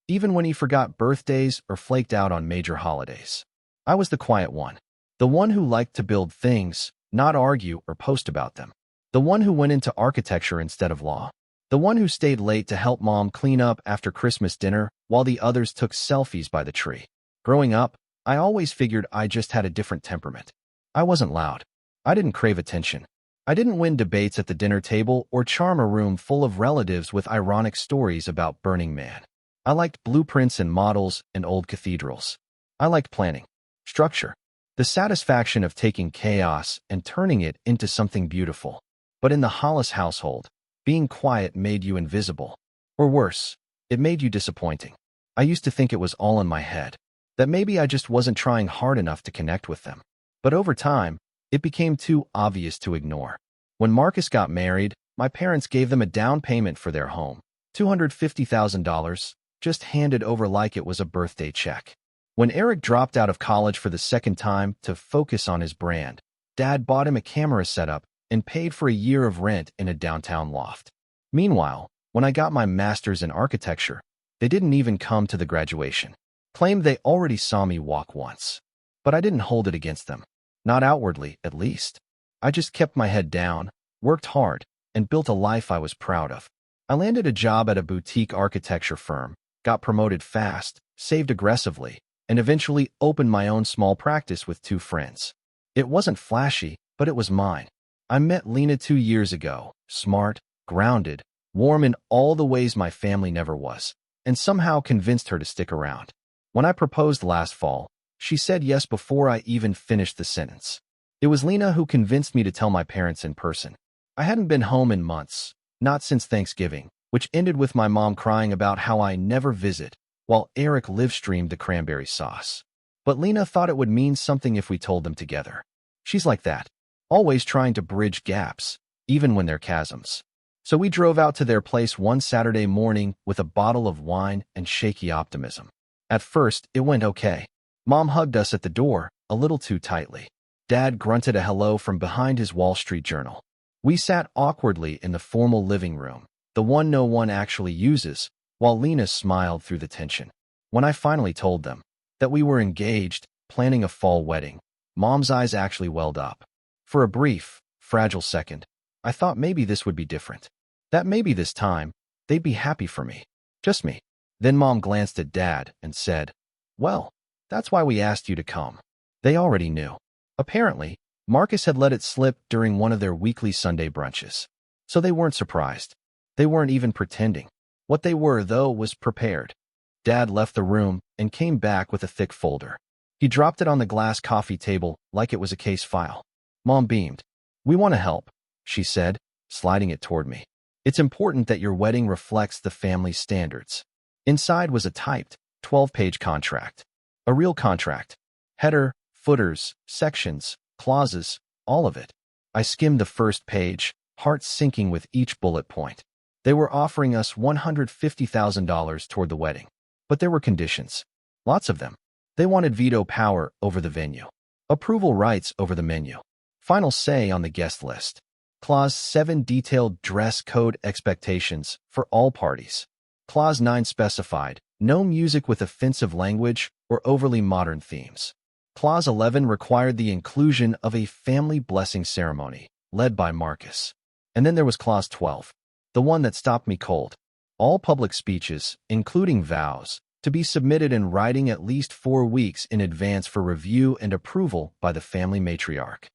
S1: even when he forgot birthdays or flaked out on major holidays. I was the quiet one, the one who liked to build things, not argue or post about them. The one who went into architecture instead of law. The one who stayed late to help Mom clean up after Christmas dinner while the others took selfies by the tree. Growing up, I always figured I just had a different temperament. I wasn't loud. I didn't crave attention. I didn't win debates at the dinner table or charm a room full of relatives with ironic stories about Burning Man. I liked blueprints and models and old cathedrals. I liked planning. Structure. The satisfaction of taking chaos and turning it into something beautiful. But in the Hollis household, being quiet made you invisible. Or worse, it made you disappointing. I used to think it was all in my head, that maybe I just wasn't trying hard enough to connect with them. But over time, it became too obvious to ignore. When Marcus got married, my parents gave them a down payment for their home, $250,000, just handed over like it was a birthday check. When Eric dropped out of college for the second time to focus on his brand, Dad bought him a camera setup and paid for a year of rent in a downtown loft. Meanwhile, when I got my master's in architecture, they didn't even come to the graduation. Claimed they already saw me walk once. But I didn't hold it against them. Not outwardly, at least. I just kept my head down, worked hard, and built a life I was proud of. I landed a job at a boutique architecture firm, got promoted fast, saved aggressively, and eventually opened my own small practice with 2 friends. It wasn't flashy, but it was mine. I met Lena 2 years ago, smart, grounded, warm in all the ways my family never was, and somehow convinced her to stick around. When I proposed last fall, she said yes before I even finished the sentence. It was Lena who convinced me to tell my parents in person. I hadn't been home in months, not since Thanksgiving, which ended with my mom crying about how I never visit, while Eric live-streamed the cranberry sauce. But Lena thought it would mean something if we told them together. She's like that, always trying to bridge gaps, even when they're chasms. So we drove out to their place one Saturday morning with a bottle of wine and shaky optimism. At first, it went okay. Mom hugged us at the door, a little too tightly. Dad grunted a hello from behind his Wall Street Journal. We sat awkwardly in the formal living room, the one no one actually uses, while Lena smiled through the tension. When I finally told them that we were engaged, planning a fall wedding, Mom's eyes actually welled up. For a brief, fragile second, I thought maybe this would be different. That maybe this time, they'd be happy for me. Just me. Then Mom glanced at Dad and said, "Well, that's why we asked you to come." They already knew. Apparently, Marcus had let it slip during one of their weekly Sunday brunches. So they weren't surprised. They weren't even pretending. What they were, though, was prepared. Dad left the room and came back with a thick folder. He dropped it on the glass coffee table like it was a case file. Mom beamed. "We want to help," she said, sliding it toward me. "It's important that your wedding reflects the family's standards." Inside was a typed, 12-page contract. A real contract. Header, footers, sections, clauses, all of it. I skimmed the first page, heart sinking with each bullet point. They were offering us $150,000 toward the wedding. But there were conditions. Lots of them. They wanted veto power over the venue. Approval rights over the menu. Final say on the guest list. Clause 7 detailed dress code expectations for all parties. Clause 9 specified no music with offensive language or overly modern themes. Clause 11 required the inclusion of a family blessing ceremony, led by Marcus. And then there was Clause 12, the one that stopped me cold. All public speeches, including vows, to be submitted in writing at least 4 weeks in advance for review and approval by the family matriarch.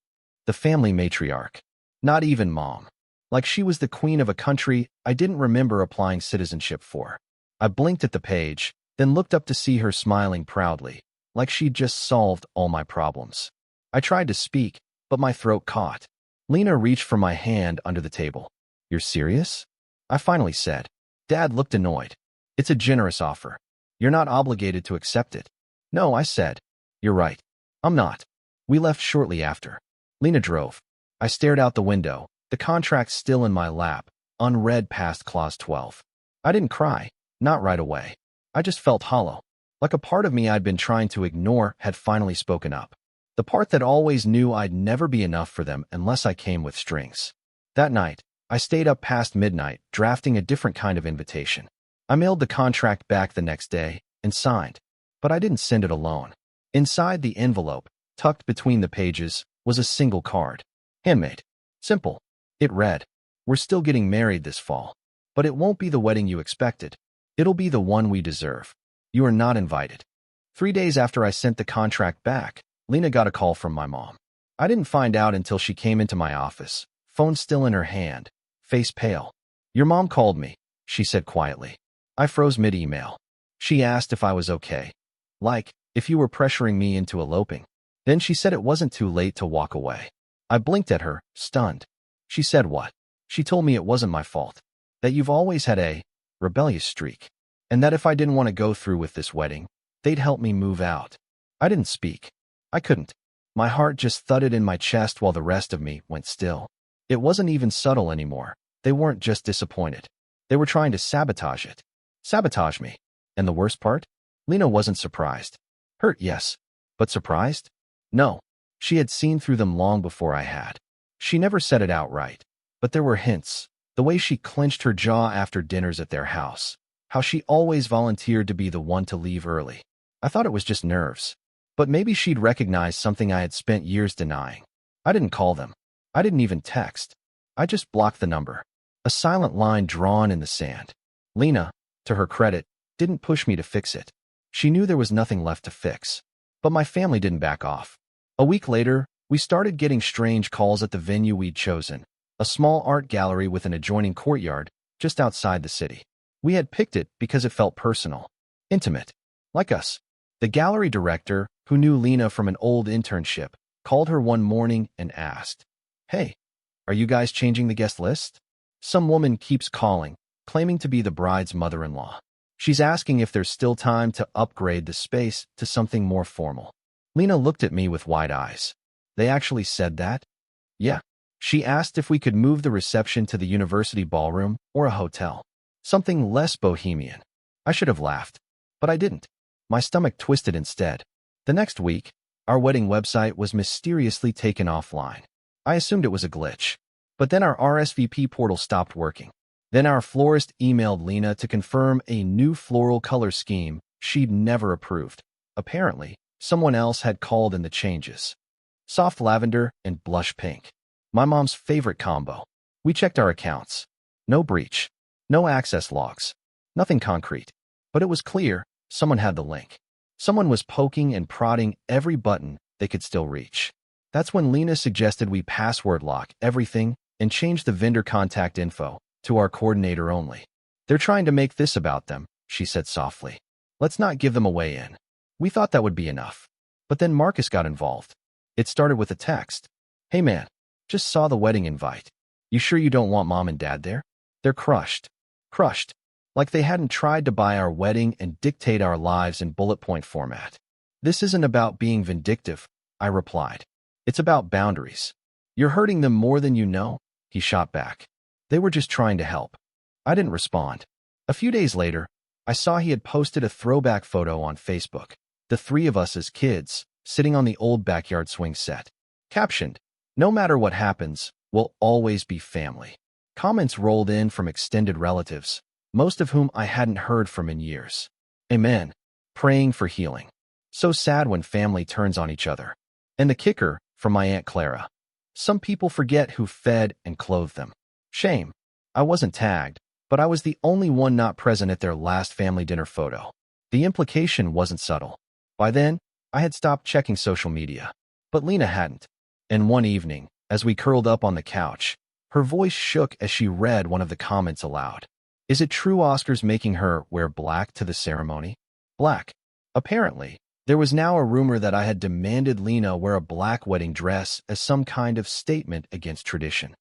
S1: The family matriarch. Not even Mom. Like she was the queen of a country I didn't remember applying citizenship for. I blinked at the page, then looked up to see her smiling proudly, like she'd just solved all my problems. I tried to speak, but my throat caught. Lena reached for my hand under the table. "You're serious?" I finally said. Dad looked annoyed. "It's a generous offer. You're not obligated to accept it." "No," I said. "You're right. I'm not." We left shortly after. Lena drove. I stared out the window, the contract still in my lap, unread past Clause 12. I didn't cry, not right away. I just felt hollow. Like a part of me I'd been trying to ignore had finally spoken up. The part that always knew I'd never be enough for them unless I came with strings. That night, I stayed up past midnight, drafting a different kind of invitation. I mailed the contract back the next day and signed, but I didn't send it alone. Inside the envelope, tucked between the pages, was a single card. Handmade. Simple. It read, "We're still getting married this fall, but it won't be the wedding you expected. It'll be the one we deserve. You are not invited." 3 days after I sent the contract back, Lena got a call from my mom. I didn't find out until she came into my office, phone still in her hand, face pale. "Your mom called me," she said quietly. I froze mid-email. She asked if I was okay. Like, if you were pressuring me into eloping. Then she said it wasn't too late to walk away. I blinked at her, stunned. She said what? She told me it wasn't my fault. That you've always had a rebellious streak. and that if I didn't want to go through with this wedding, they'd help me move out. I didn't speak. I couldn't. My heart just thudded in my chest while the rest of me went still. It wasn't even subtle anymore. They weren't just disappointed. They were trying to sabotage it. Sabotage me. And the worst part? Lena wasn't surprised. Hurt, yes. But surprised? No. She had seen through them long before I had. She never said it outright. But there were hints. The way she clenched her jaw after dinners at their house. How she always volunteered to be the one to leave early. I thought it was just nerves. But maybe she'd recognized something I had spent years denying. I didn't call them. I didn't even text. I just blocked the number. A silent line drawn in the sand. Lena, to her credit, didn't push me to fix it. She knew there was nothing left to fix. But my family didn't back off. A week later, we started getting strange calls at the venue we'd chosen, a small art gallery with an adjoining courtyard just outside the city. We had picked it because it felt personal, intimate, like us. The gallery director, who knew Lena from an old internship, called her one morning and asked, "Hey, are you guys changing the guest list? Some woman keeps calling, claiming to be the bride's mother-in-law. She's asking if there's still time to upgrade the space to something more formal." Lena looked at me with wide eyes. "They actually said that?" "Yeah." She asked if we could move the reception to the university ballroom or a hotel. Something less bohemian. I should have laughed, but I didn't. My stomach twisted instead. The next week, our wedding website was mysteriously taken offline. I assumed it was a glitch. But then our RSVP portal stopped working. Then our florist emailed Lena to confirm a new floral color scheme she'd never approved. Apparently, someone else had called in the changes. Soft lavender and blush pink. My mom's favorite combo. We checked our accounts. No breach. No access logs. Nothing concrete. But it was clear someone had the link. Someone was poking and prodding every button they could still reach. That's when Lena suggested we password lock everything and change the vendor contact info to our coordinator only. "They're trying to make this about them," she said softly. "Let's not give them a way in." We thought that would be enough. But then Marcus got involved. It started with a text. "Hey man, just saw the wedding invite. You sure you don't want mom and dad there? They're crushed." Crushed. Like they hadn't tried to buy our wedding and dictate our lives in bullet point format. "This isn't about being vindictive," I replied. "It's about boundaries. You're hurting them more than you know," he shot back. "They were just trying to help." I didn't respond. A few days later, I saw he had posted a throwback photo on Facebook. The three of us as kids, sitting on the old backyard swing set. Captioned, "No matter what happens, we'll always be family." Comments rolled in from extended relatives, most of whom I hadn't heard from in years. Amen. Praying for healing. So sad when family turns on each other. And the kicker, from my Aunt Clara. Some people forget who fed and clothed them. Shame. I wasn't tagged, but I was the only one not present at their last family dinner photo. The implication wasn't subtle. By then, I had stopped checking social media. But Lena hadn't. And one evening, as we curled up on the couch, her voice shook as she read one of the comments aloud. "Is it true Oscar's making her wear black to the ceremony?" Black. Apparently, there was now a rumor that I had demanded Lena wear a black wedding dress as some kind of statement against tradition.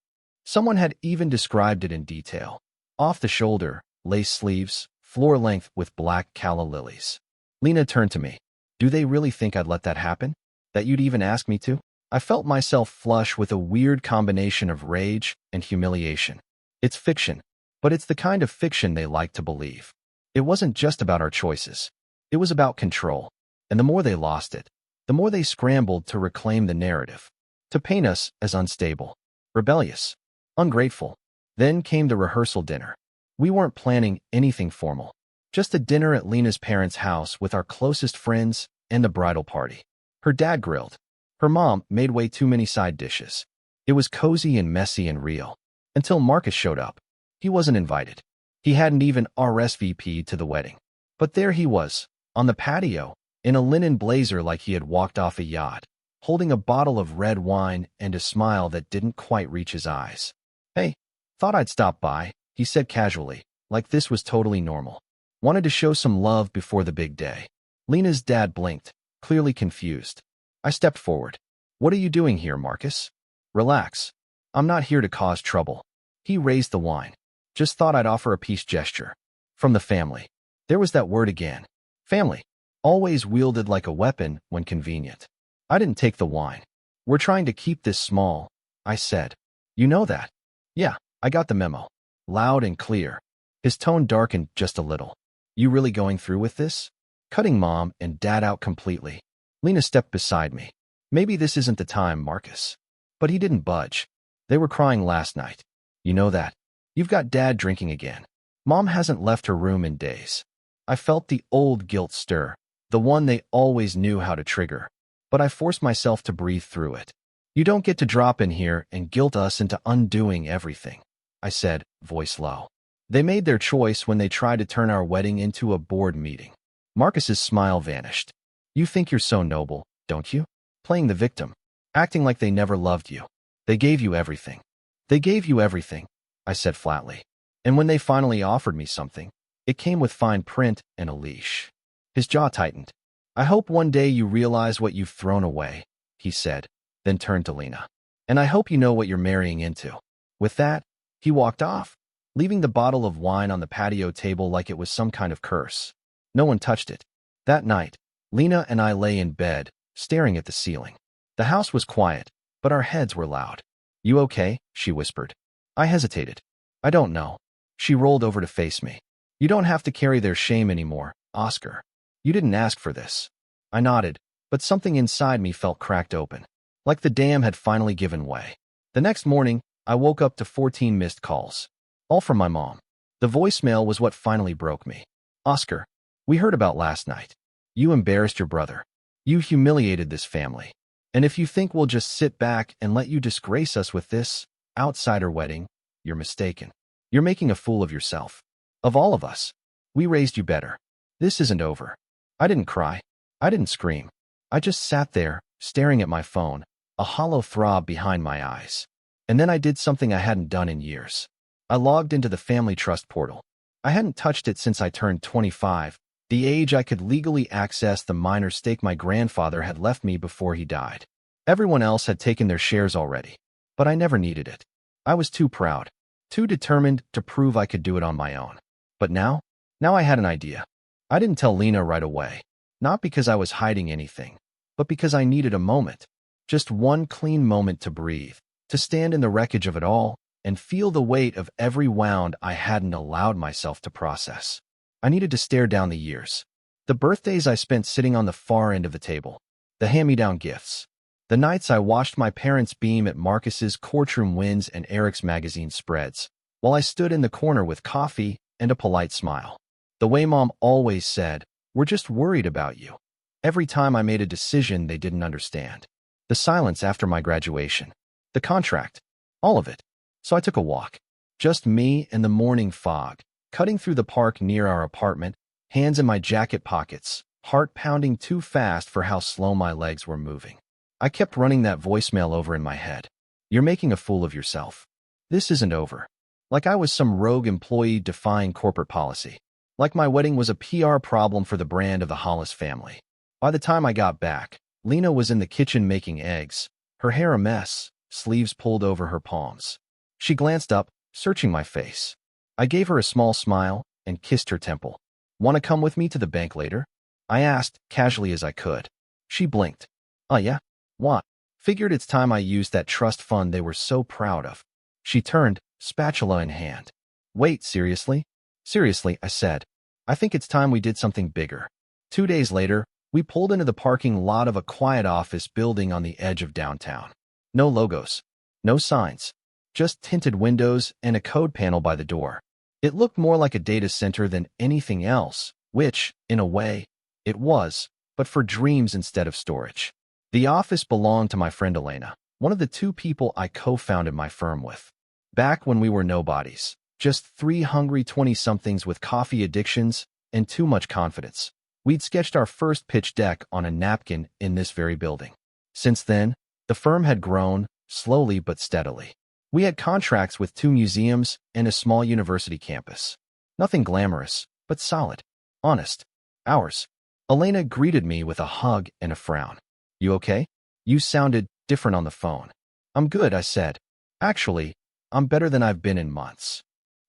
S1: Someone had even described it in detail. Off the shoulder, lace sleeves, floor length with black calla lilies. Lena turned to me. "Do they really think I'd let that happen? That you'd even ask me to?" I felt myself flush with a weird combination of rage and humiliation. It's fiction, but it's the kind of fiction they like to believe. It wasn't just about our choices. It was about control. And the more they lost it, the more they scrambled to reclaim the narrative, to paint us as unstable, rebellious, ungrateful. Then came the rehearsal dinner. We weren't planning anything formal, just a dinner at Lena's parents' house with our closest friends and the bridal party. Her dad grilled. Her mom made way too many side dishes. It was cozy and messy and real. Until Marcus showed up. He wasn't invited. He hadn't even RSVP'd to the wedding. But there he was, on the patio, in a linen blazer like he had walked off a yacht, holding a bottle of red wine and a smile that didn't quite reach his eyes. "Hey, thought I'd stop by," he said casually, like this was totally normal. Wanted to show some love before the big day. Lena's dad blinked, clearly confused. I stepped forward. "What are you doing here, Marcus?" "Relax. I'm not here to cause trouble." He raised the wine. "Just thought I'd offer a peace gesture. From the family." There was that word again. Family. Always wielded like a weapon when convenient. I didn't take the wine. We're trying to keep this small, I said. You know that? Yeah, I got the memo. Loud and clear. His tone darkened just a little. You really going through with this? Cutting Mom and Dad out completely. Lena stepped beside me. Maybe this isn't the time, Marcus. But he didn't budge. They were crying last night. You know that. You've got Dad drinking again. Mom hasn't left her room in days. I felt the old guilt stir, the one they always knew how to trigger. But I forced myself to breathe through it. You don't get to drop in here and guilt us into undoing everything, I said, voice low. They made their choice when they tried to turn our wedding into a board meeting. Marcus's smile vanished. You think you're so noble, don't you? Playing the victim, acting like they never loved you. They gave you everything. They gave you everything, I said flatly. And when they finally offered me something, it came with fine print and a leash. His jaw tightened. I hope one day you realize what you've thrown away, he said, then turned to Lena. And I hope you know what you're marrying into. With that, he walked off, leaving the bottle of wine on the patio table like it was some kind of curse. No one touched it. That night, Lena and I lay in bed, staring at the ceiling. The house was quiet, but our heads were loud. You okay? She whispered. I hesitated. I don't know. She rolled over to face me. You don't have to carry their shame anymore, Oscar. You didn't ask for this. I nodded, but something inside me felt cracked open, like the dam had finally given way. The next morning, I woke up to 14 missed calls, all from my mom. The voicemail was what finally broke me. Oscar, we heard about last night. You embarrassed your brother. You humiliated this family. And if you think we'll just sit back and let you disgrace us with this outsider wedding, you're mistaken. You're making a fool of yourself. Of all of us. We raised you better. This isn't over. I didn't cry. I didn't scream. I just sat there, staring at my phone, a hollow throb behind my eyes. And then I did something I hadn't done in years. I logged into the family trust portal. I hadn't touched it since I turned 25, the age I could legally access the minor stake my grandfather had left me before he died. Everyone else had taken their shares already, but I never needed it. I was too proud, too determined to prove I could do it on my own. But now I had an idea. I didn't tell Lena right away, not because I was hiding anything, but because I needed a moment, just one clean moment to breathe, to stand in the wreckage of it all and feel the weight of every wound I hadn't allowed myself to process. I needed to stare down the years, the birthdays I spent sitting on the far end of the table, the hand-me-down gifts, the nights I watched my parents beam at Marcus's courtroom wins and Eric's magazine spreads, while I stood in the corner with coffee and a polite smile. The way Mom always said, we're just worried about you. Every time I made a decision they didn't understand. The silence after my graduation. The contract. All of it. So I took a walk. Just me and the morning fog, cutting through the park near our apartment, hands in my jacket pockets, heart pounding too fast for how slow my legs were moving. I kept running that voicemail over in my head. You're making a fool of yourself. This isn't over. Like I was some rogue employee defying corporate policy. Like my wedding was a PR problem for the brand of the Hollis family. By the time I got back, Lena was in the kitchen making eggs, her hair a mess, sleeves pulled over her palms. She glanced up, searching my face. I gave her a small smile and kissed her temple. Want to come with me to the bank later? I asked, casually as I could. She blinked. Oh yeah? What? Figured it's time I used that trust fund they were so proud of. She turned, spatula in hand. Wait, seriously? Seriously, I said. I think it's time we did something bigger. 2 days later, we pulled into the parking lot of a quiet office building on the edge of downtown. No logos. No signs. Just tinted windows and a code panel by the door. It looked more like a data center than anything else, which, in a way, it was, but for dreams instead of storage. The office belonged to my friend Elena, one of the 2 people I co-founded my firm with. Back when we were nobodies, just 3 hungry 20-somethings with coffee addictions and too much confidence. We'd sketched our first pitch deck on a napkin in this very building. Since then, the firm had grown, slowly but steadily. We had contracts with 2 museums and a small university campus. Nothing glamorous, but solid. Honest. Ours. Elena greeted me with a hug and a frown. You okay? You sounded different on the phone. I'm good, I said. Actually, I'm better than I've been in months.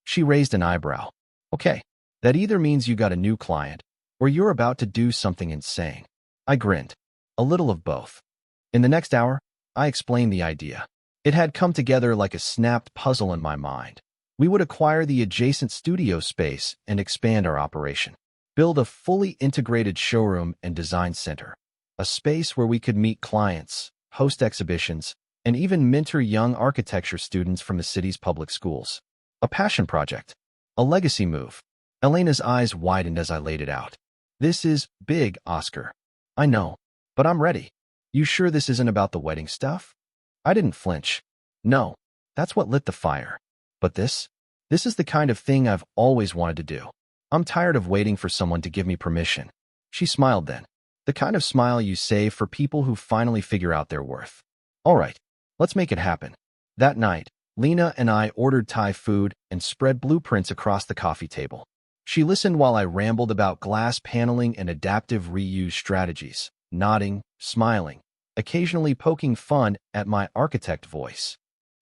S1: She raised an eyebrow. Okay. That either means you got a new client, or you're about to do something insane. I grinned. A little of both. In the next hour, I explained the idea. It had come together like a snapped puzzle in my mind. We would acquire the adjacent studio space and expand our operation. Build a fully integrated showroom and design center. A space where we could meet clients, host exhibitions, and even mentor young architecture students from the city's public schools. A passion project. A legacy move. Elena's eyes widened as I laid it out. This is big, Oscar. I know, but I'm ready. You sure this isn't about the wedding stuff? I didn't flinch. No, that's what lit the fire. But this is the kind of thing I've always wanted to do. I'm tired of waiting for someone to give me permission. She smiled then. The kind of smile you save for people who finally figure out their worth. All right, let's make it happen. That night, Lena and I ordered Thai food and spread blueprints across the coffee table. She listened while I rambled about glass paneling and adaptive reuse strategies, nodding, smiling, occasionally poking fun at my architect voice.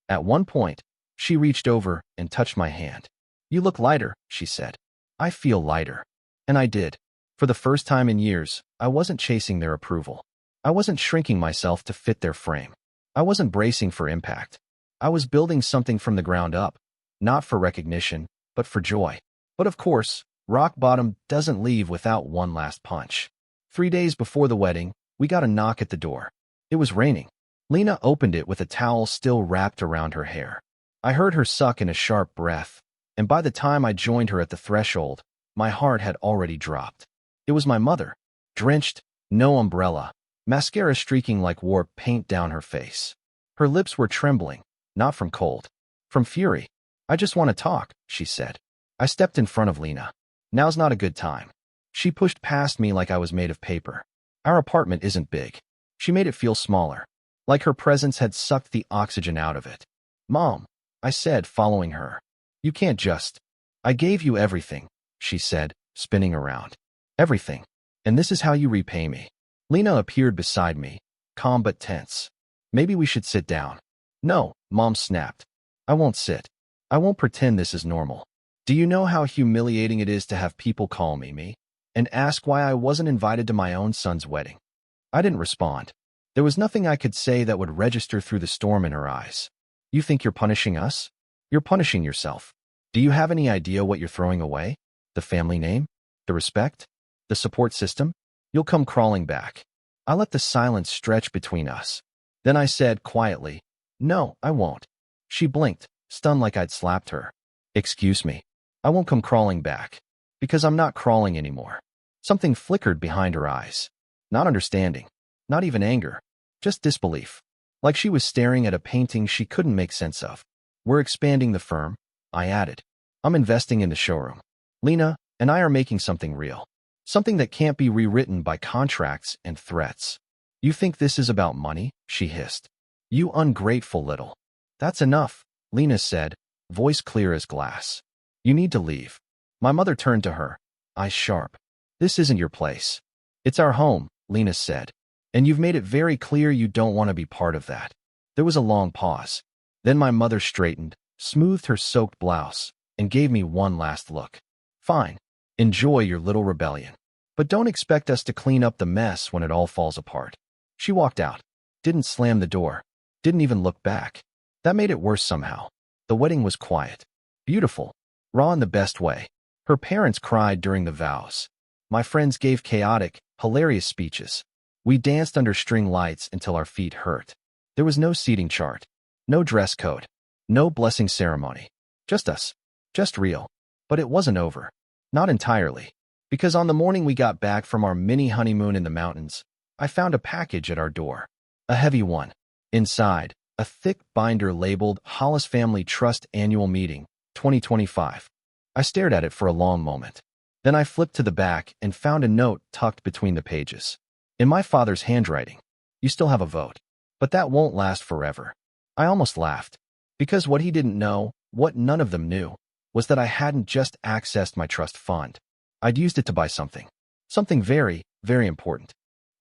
S1: At one point, she reached over and touched my hand. You look lighter, she said. I feel lighter. And I did. For the first time in years, I wasn't chasing their approval. I wasn't shrinking myself to fit their frame. I wasn't bracing for impact. I was building something from the ground up, not for recognition, but for joy. But of course, rock bottom doesn't leave without one last punch. 3 days before the wedding, we got a knock at the door. It was raining. Lena opened it with a towel still wrapped around her hair. I heard her suck in a sharp breath, and by the time I joined her at the threshold, my heart had already dropped. It was my mother, drenched, no umbrella, mascara streaking like warped paint down her face. Her lips were trembling, not from cold, from fury. I just want to talk, she said. I stepped in front of Lena. Now's not a good time. She pushed past me like I was made of paper. Our apartment isn't big. She made it feel smaller, like her presence had sucked the oxygen out of it. Mom, I said, following her. You can't just. I gave you everything, she said, spinning around. Everything. And this is how you repay me. Lena appeared beside me, calm but tense. Maybe we should sit down. No, Mom snapped. I won't sit. I won't pretend this is normal. Do you know how humiliating it is to have people call me and ask why I wasn't invited to my own son's wedding? I didn't respond. There was nothing I could say that would register through the storm in her eyes. You think you're punishing us? You're punishing yourself. Do you have any idea what you're throwing away? The family name? The respect? The support system? You'll come crawling back. I let the silence stretch between us. Then I said quietly, No, I won't. She blinked, stunned like I'd slapped her. Excuse me. I won't come crawling back. Because I'm not crawling anymore. Something flickered behind her eyes. Not understanding. Not even anger. Just disbelief. Like she was staring at a painting she couldn't make sense of. We're expanding the firm, I added. I'm investing in the showroom. Lena and I are making something real. Something that can't be rewritten by contracts and threats. You think this is about money? She hissed. You ungrateful little. That's enough, Lena said, voice clear as glass. You need to leave. My mother turned to her, eyes sharp. This isn't your place. It's our home, Lena said. And you've made it very clear you don't want to be part of that. There was a long pause. Then my mother straightened, smoothed her soaked blouse, and gave me one last look. Fine. Enjoy your little rebellion. But don't expect us to clean up the mess when it all falls apart. She walked out. Didn't slam the door. Didn't even look back. That made it worse somehow. The wedding was quiet. Beautiful. Raw in the best way. Her parents cried during the vows. My friends gave chaotic, hilarious speeches. We danced under string lights until our feet hurt. There was no seating chart. No dress code. No blessing ceremony. Just us. Just real. But it wasn't over. Not entirely. Because on the morning we got back from our mini honeymoon in the mountains, I found a package at our door. A heavy one. Inside, a thick binder labeled Hollis Family Trust Annual Meeting, 2025. I stared at it for a long moment. Then I flipped to the back and found a note tucked between the pages. In my father's handwriting, you still have a vote. But that won't last forever. I almost laughed. Because what he didn't know, what none of them knew, was that I hadn't just accessed my trust fund. I'd used it to buy something. Something very, very important.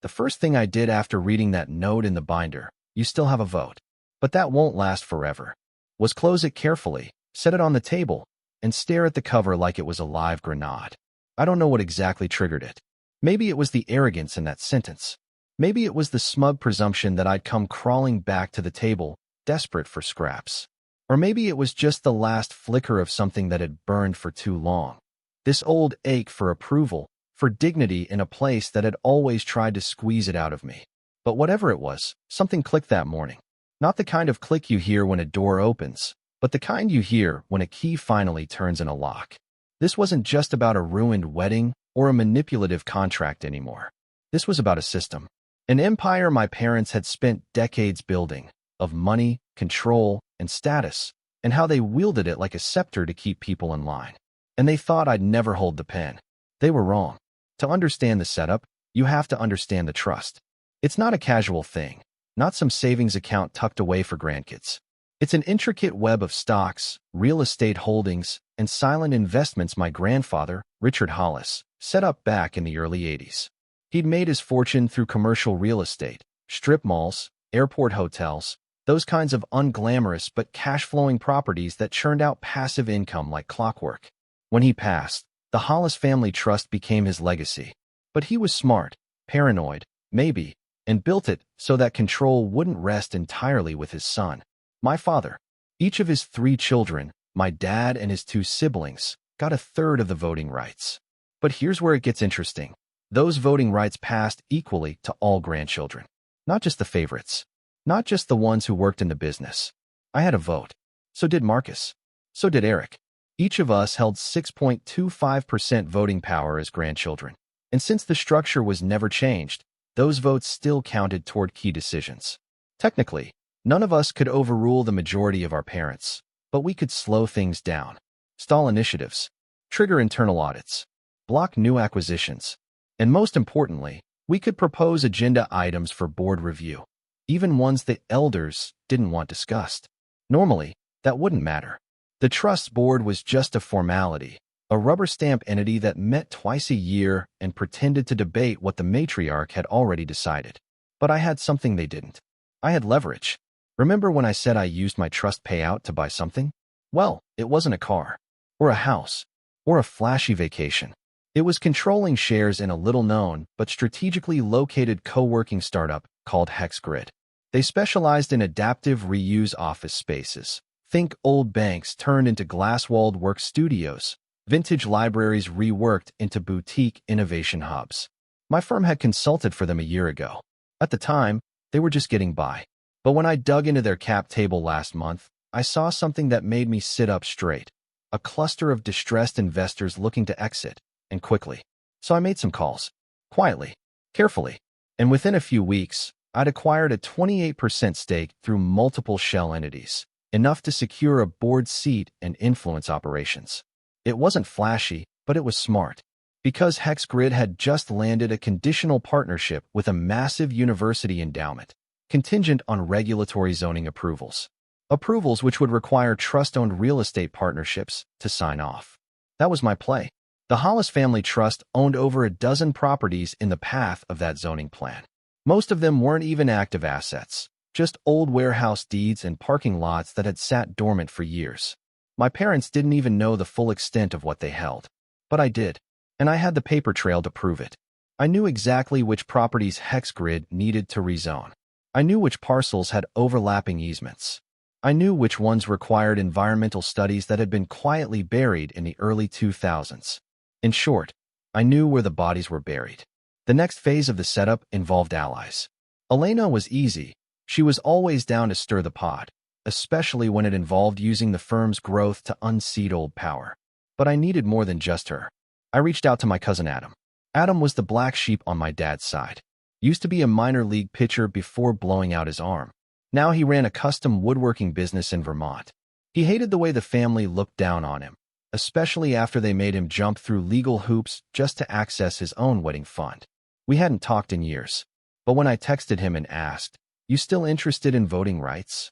S1: The first thing I did after reading that note in the binder, you still have a vote. But that won't last forever, was close it carefully, set it on the table, and stare at the cover like it was a live grenade. I don't know what exactly triggered it. Maybe it was the arrogance in that sentence. Maybe it was the smug presumption that I'd come crawling back to the table, desperate for scraps. Or maybe it was just the last flicker of something that had burned for too long. This old ache for approval, for dignity in a place that had always tried to squeeze it out of me. But whatever it was, something clicked that morning. Not the kind of click you hear when a door opens, but the kind you hear when a key finally turns in a lock. This wasn't just about a ruined wedding or a manipulative contract anymore. This was about a system. An empire my parents had spent decades building, of money, control, and status, and how they wielded it like a scepter to keep people in line. And they thought I'd never hold the pen. They were wrong. To understand the setup, you have to understand the trust. It's not a casual thing, not some savings account tucked away for grandkids. It's an intricate web of stocks, real estate holdings, and silent investments my grandfather, Richard Hollis, set up back in the early 80s. He'd made his fortune through commercial real estate, strip malls, airport hotels, those kinds of unglamorous but cash-flowing properties that churned out passive income like clockwork. When he passed, the Hollis family trust became his legacy. But he was smart, paranoid, maybe, and built it so that control wouldn't rest entirely with his son, my father. Each of his 3 children, my dad and his 2 siblings, got a third of the voting rights. But here's where it gets interesting. Those voting rights passed equally to all grandchildren. Not just the favorites. Not just the ones who worked in the business. I had a vote. So did Marcus. So did Eric. Each of us held 6.25% voting power as grandchildren. And since the structure was never changed, those votes still counted toward key decisions. Technically, none of us could overrule the majority of our parents, but we could slow things down, stall initiatives, trigger internal audits, block new acquisitions, and most importantly, we could propose agenda items for board review, even ones the elders didn't want discussed. Normally, that wouldn't matter. The trust board was just a formality, a rubber stamp entity that met twice a year and pretended to debate what the matriarch had already decided. But I had something they didn't. I had leverage. Remember when I said I used my trust payout to buy something? Well, it wasn't a car, or a house, or a flashy vacation. It was controlling shares in a little-known but strategically located co-working startup called HexGrid. They specialized in adaptive reuse office spaces. Think old banks turned into glass-walled work studios, vintage libraries reworked into boutique innovation hubs. My firm had consulted for them a year ago. At the time, they were just getting by. But when I dug into their cap table last month, I saw something that made me sit up straight. A cluster of distressed investors looking to exit, and quickly. So I made some calls. Quietly. Carefully. And within a few weeks, I'd acquired a 28% stake through multiple shell entities, enough to secure a board seat and influence operations. It wasn't flashy, but it was smart. Because HexGrid had just landed a conditional partnership with a massive university endowment, contingent on regulatory zoning approvals. Approvals which would require trust-owned real estate partnerships to sign off. That was my play. The Hollis family trust owned over a dozen properties in the path of that zoning plan. Most of them weren't even active assets, just old warehouse deeds and parking lots that had sat dormant for years. My parents didn't even know the full extent of what they held. But I did, and I had the paper trail to prove it. I knew exactly which properties HexGrid needed to rezone. I knew which parcels had overlapping easements. I knew which ones required environmental studies that had been quietly buried in the early 2000s. In short, I knew where the bodies were buried. The next phase of the setup involved allies. Elena was easy. She was always down to stir the pot, especially when it involved using the firm's growth to unseat old power. But I needed more than just her. I reached out to my cousin Adam. Adam was the black sheep on my dad's side. Used to be a minor league pitcher before blowing out his arm. Now he ran a custom woodworking business in Vermont. He hated the way the family looked down on him, especially after they made him jump through legal hoops just to access his own wedding fund. We hadn't talked in years, but when I texted him and asked, "You still interested in voting rights?"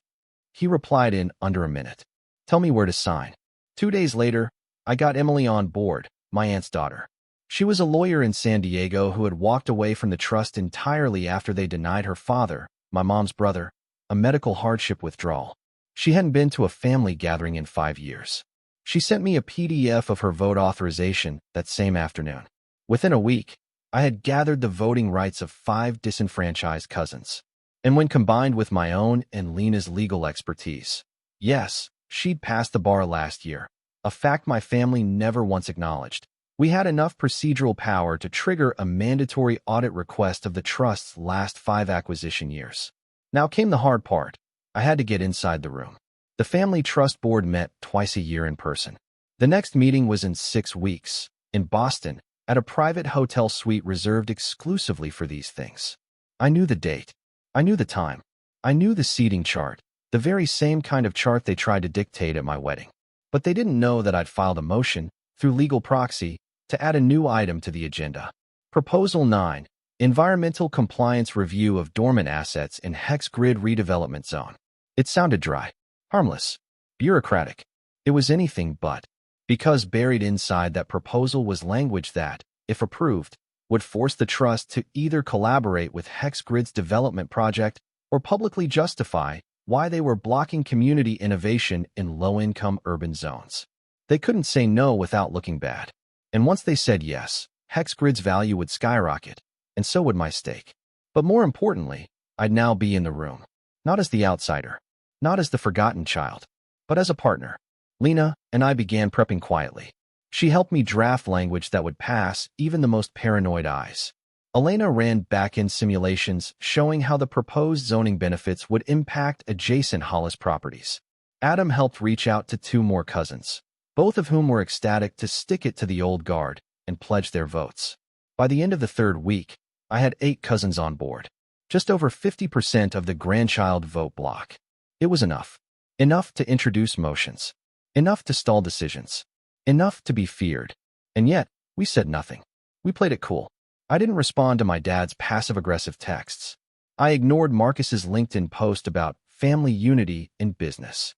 S1: he replied in under a minute. "Tell me where to sign." 2 days later, I got Emily on board, my aunt's daughter. She was a lawyer in San Diego who had walked away from the trust entirely after they denied her father, my mom's brother, a medical hardship withdrawal. She hadn't been to a family gathering in 5 years. She sent me a PDF of her vote authorization that same afternoon. Within a week, I had gathered the voting rights of 5 disenfranchised cousins. And when combined with my own and Lena's legal expertise, yes, she'd passed the bar last year, a fact my family never once acknowledged. We had enough procedural power to trigger a mandatory audit request of the trust's last 5 acquisition years. Now came the hard part. I had to get inside the room. The family trust board met twice a year in person. The next meeting was in 6 weeks, in Boston, at a private hotel suite reserved exclusively for these things. I knew the date. I knew the time. I knew the seating chart, the very same kind of chart they tried to dictate at my wedding. But they didn't know that I'd filed a motion, through legal proxy, to add a new item to the agenda. Proposal 9, Environmental Compliance Review of Dormant Assets in Hex Grid Redevelopment Zone. It sounded dry, harmless, bureaucratic. It was anything but, because buried inside that proposal was language that, if approved, would force the trust to either collaborate with Hex Grid's development project or publicly justify why they were blocking community innovation in low-income urban zones. They couldn't say no without looking bad. And once they said yes, Hex Grid's value would skyrocket, and so would my stake. But more importantly, I'd now be in the room, not as the outsider, not as the forgotten child, but as a partner. Lena and I began prepping quietly. She helped me draft language that would pass even the most paranoid eyes. Elena ran back-end simulations showing how the proposed zoning benefits would impact adjacent Hollis properties. Adam helped reach out to 2 more cousins, both of whom were ecstatic to stick it to the old guard and pledge their votes. By the end of the 3rd week, I had 8 cousins on board, just over 50% of the grandchild vote block. It was enough. Enough to introduce motions. Enough to stall decisions. Enough to be feared. And yet, we said nothing. We played it cool. I didn't respond to my dad's passive-aggressive texts. I ignored Marcus's LinkedIn post about family unity in business.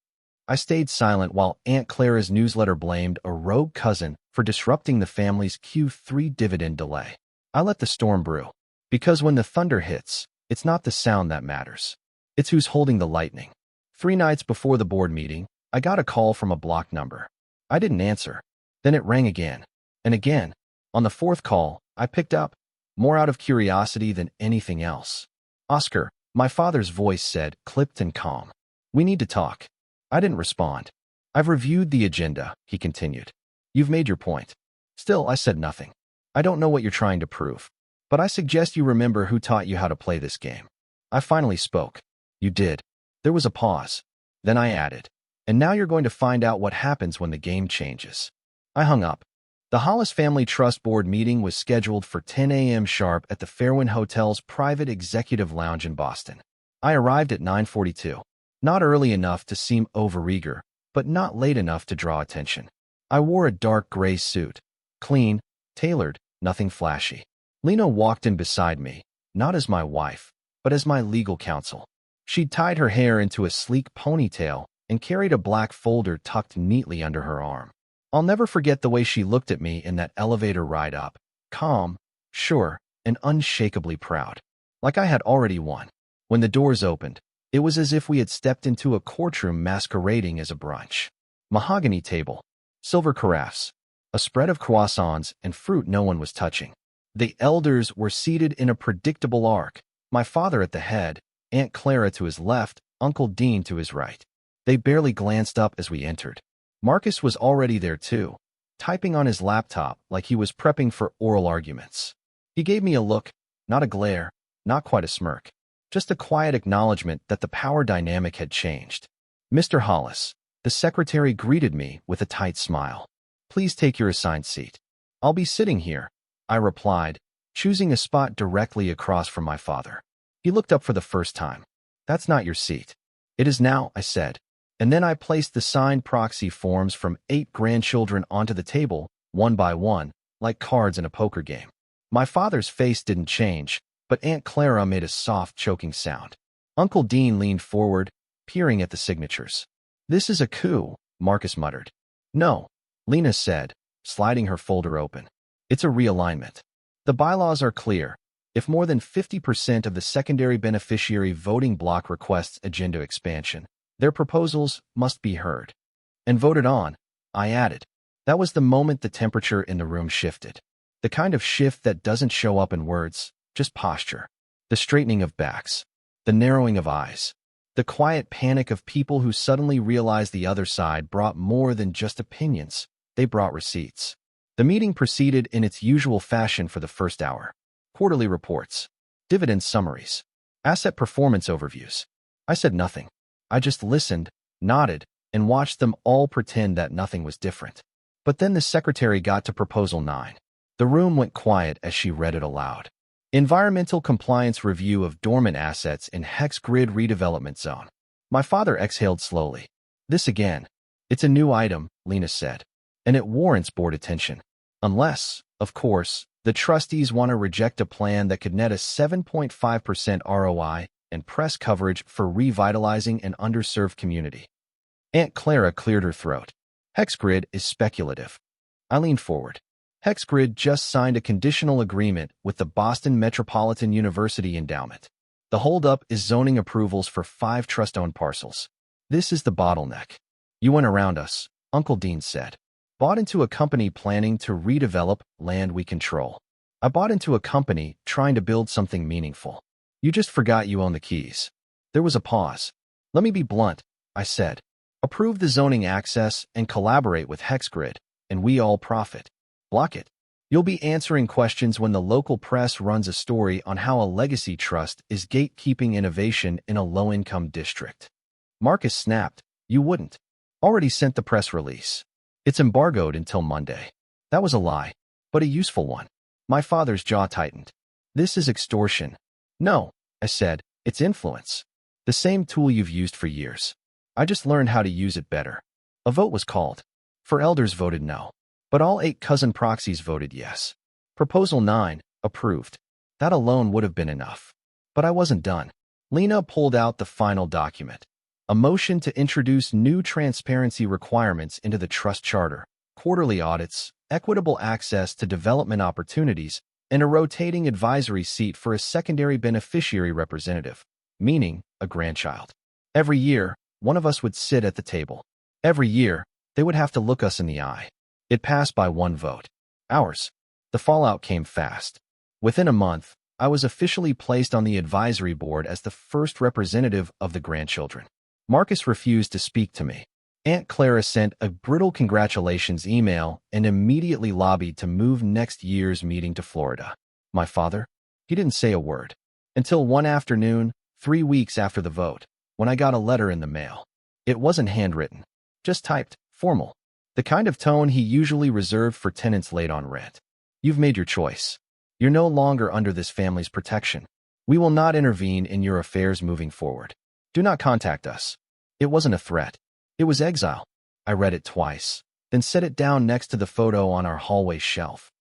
S1: I stayed silent while Aunt Clara's newsletter blamed a rogue cousin for disrupting the family's Q3 dividend delay. I let the storm brew. Because when the thunder hits, it's not the sound that matters. It's who's holding the lightning. 3 nights before the board meeting, I got a call from a blocked number. I didn't answer. Then it rang again. And again. On the 4th call, I picked up, more out of curiosity than anything else. Oscar, my father's voice said, clipped and calm. We need to talk. I didn't respond. I've reviewed the agenda, he continued. You've made your point. Still, I said nothing. I don't know what you're trying to prove, but I suggest you remember who taught you how to play this game. I finally spoke. You did. There was a pause. Then I added, and now you're going to find out what happens when the game changes. I hung up. The Hollis Family Trust Board meeting was scheduled for 10 a.m. sharp at the Fairwind Hotel's private executive lounge in Boston. I arrived at 9:42. Not early enough to seem overeager, but not late enough to draw attention. I wore a dark gray suit. Clean, tailored, nothing flashy. Lena walked in beside me, not as my wife, but as my legal counsel. She'd tied her hair into a sleek ponytail and carried a black folder tucked neatly under her arm. I'll never forget the way she looked at me in that elevator ride up, calm, sure, and unshakably proud. Like I had already won. When the doors opened, it was as if we had stepped into a courtroom masquerading as a brunch. Mahogany table, silver carafes, a spread of croissants and fruit no one was touching. The elders were seated in a predictable arc, my father at the head, Aunt Clara to his left, Uncle Dean to his right. They barely glanced up as we entered. Marcus was already there too, typing on his laptop like he was prepping for oral arguments. He gave me a look, not a glare, not quite a smirk. Just a quiet acknowledgement that the power dynamic had changed. Mr. Hollis, the secretary greeted me with a tight smile. Please take your assigned seat. I'll be sitting here, I replied, choosing a spot directly across from my father. He looked up for the first time. That's not your seat. It is now, I said. And then I placed the signed proxy forms from 8 grandchildren onto the table, one by one, like cards in a poker game. My father's face didn't change, but Aunt Clara made a soft, choking sound. Uncle Dean leaned forward, peering at the signatures. This is a coup, Marcus muttered. No, Lena said, sliding her folder open. It's a realignment. The bylaws are clear. If more than 50% of the secondary beneficiary voting block requests agenda expansion, their proposals must be heard and voted on, I added. That was the moment the temperature in the room shifted. The kind of shift that doesn't show up in words, just posture. The straightening of backs. The narrowing of eyes. The quiet panic of people who suddenly realized the other side brought more than just opinions. They brought receipts. The meeting proceeded in its usual fashion for the first hour. Quarterly reports. Dividend summaries. Asset performance overviews. I said nothing. I just listened, nodded, and watched them all pretend that nothing was different. But then the secretary got to Proposal 9. The room went quiet as she read it aloud. Environmental compliance review of dormant assets in Hex Grid redevelopment zone. My father exhaled slowly. This again. It's a new item, Lena said, and it warrants board attention. Unless, of course, the trustees want to reject a plan that could net a 7.5% ROI and press coverage for revitalizing an underserved community. Aunt Clara cleared her throat. HexGrid is speculative. I leaned forward. HexGrid just signed a conditional agreement with the Boston Metropolitan University Endowment. The holdup is zoning approvals for 5 trust-owned parcels. This is the bottleneck. You went around us, Uncle Dean said. Bought into a company planning to redevelop land we control. I bought into a company trying to build something meaningful. You just forgot you own the keys. There was a pause. Let me be blunt, I said. Approve the zoning access and collaborate with HexGrid, and we all profit. Block it. You'll be answering questions when the local press runs a story on how a legacy trust is gatekeeping innovation in a low-income district. Marcus snapped. You wouldn't. Already sent the press release. It's embargoed until Monday. That was a lie, but a useful one. My father's jaw tightened. This is extortion. No, I said, it's influence. The same tool you've used for years. I just learned how to use it better. A vote was called. 4 elders voted no, but all 8 cousin proxies voted yes. Proposal 9, approved. That alone would have been enough. But I wasn't done. Lena pulled out the final document. A motion to introduce new transparency requirements into the trust charter, quarterly audits, equitable access to development opportunities, and a rotating advisory seat for a secondary beneficiary representative, meaning a grandchild. Every year, one of us would sit at the table. Every year, they would have to look us in the eye. It passed by 1 vote. Ours. The fallout came fast. Within a month, I was officially placed on the advisory board as the first representative of the grandchildren. Marcus refused to speak to me. Aunt Clara sent a brittle congratulations email and immediately lobbied to move next year's meeting to Florida. My father? He didn't say a word. Until one afternoon, 3 weeks after the vote, when I got a letter in the mail. It wasn't handwritten, just typed, formal. The kind of tone he usually reserved for tenants late on rent. You've made your choice. You're no longer under this family's protection. We will not intervene in your affairs moving forward. Do not contact us. It wasn't a threat. It was exile. I read it twice, then set it down next to the photo on our hallway shelf.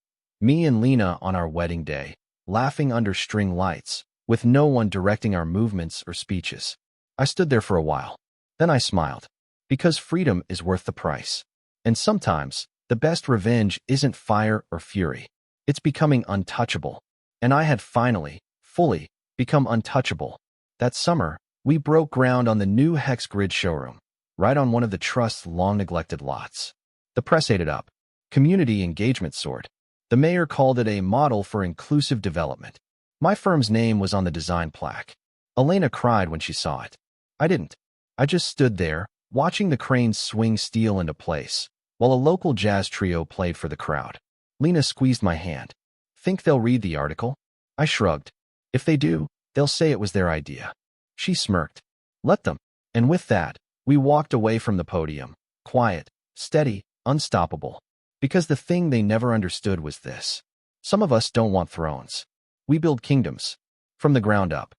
S1: Me and Lena on our wedding day, laughing under string lights, with no one directing our movements or speeches. I stood there for a while. Then I smiled. Because freedom is worth the price. And sometimes, the best revenge isn't fire or fury. It's becoming untouchable. And I had finally, fully, become untouchable. That summer, we broke ground on the new Hex Grid showroom, right on one of the Trust's long-neglected lots. The press ate it up. Community engagement soared. The mayor called it a model for inclusive development. My firm's name was on the design plaque. Elena cried when she saw it. I didn't. I just stood there, watching the cranes swing steel into place, while a local jazz trio played for the crowd. Lena squeezed my hand. Think they'll read the article? I shrugged. If they do, they'll say it was their idea. She smirked. Let them. And with that, we walked away from the podium, quiet, steady, unstoppable. Because the thing they never understood was this. Some of us don't want thrones. We build kingdoms. From the ground up.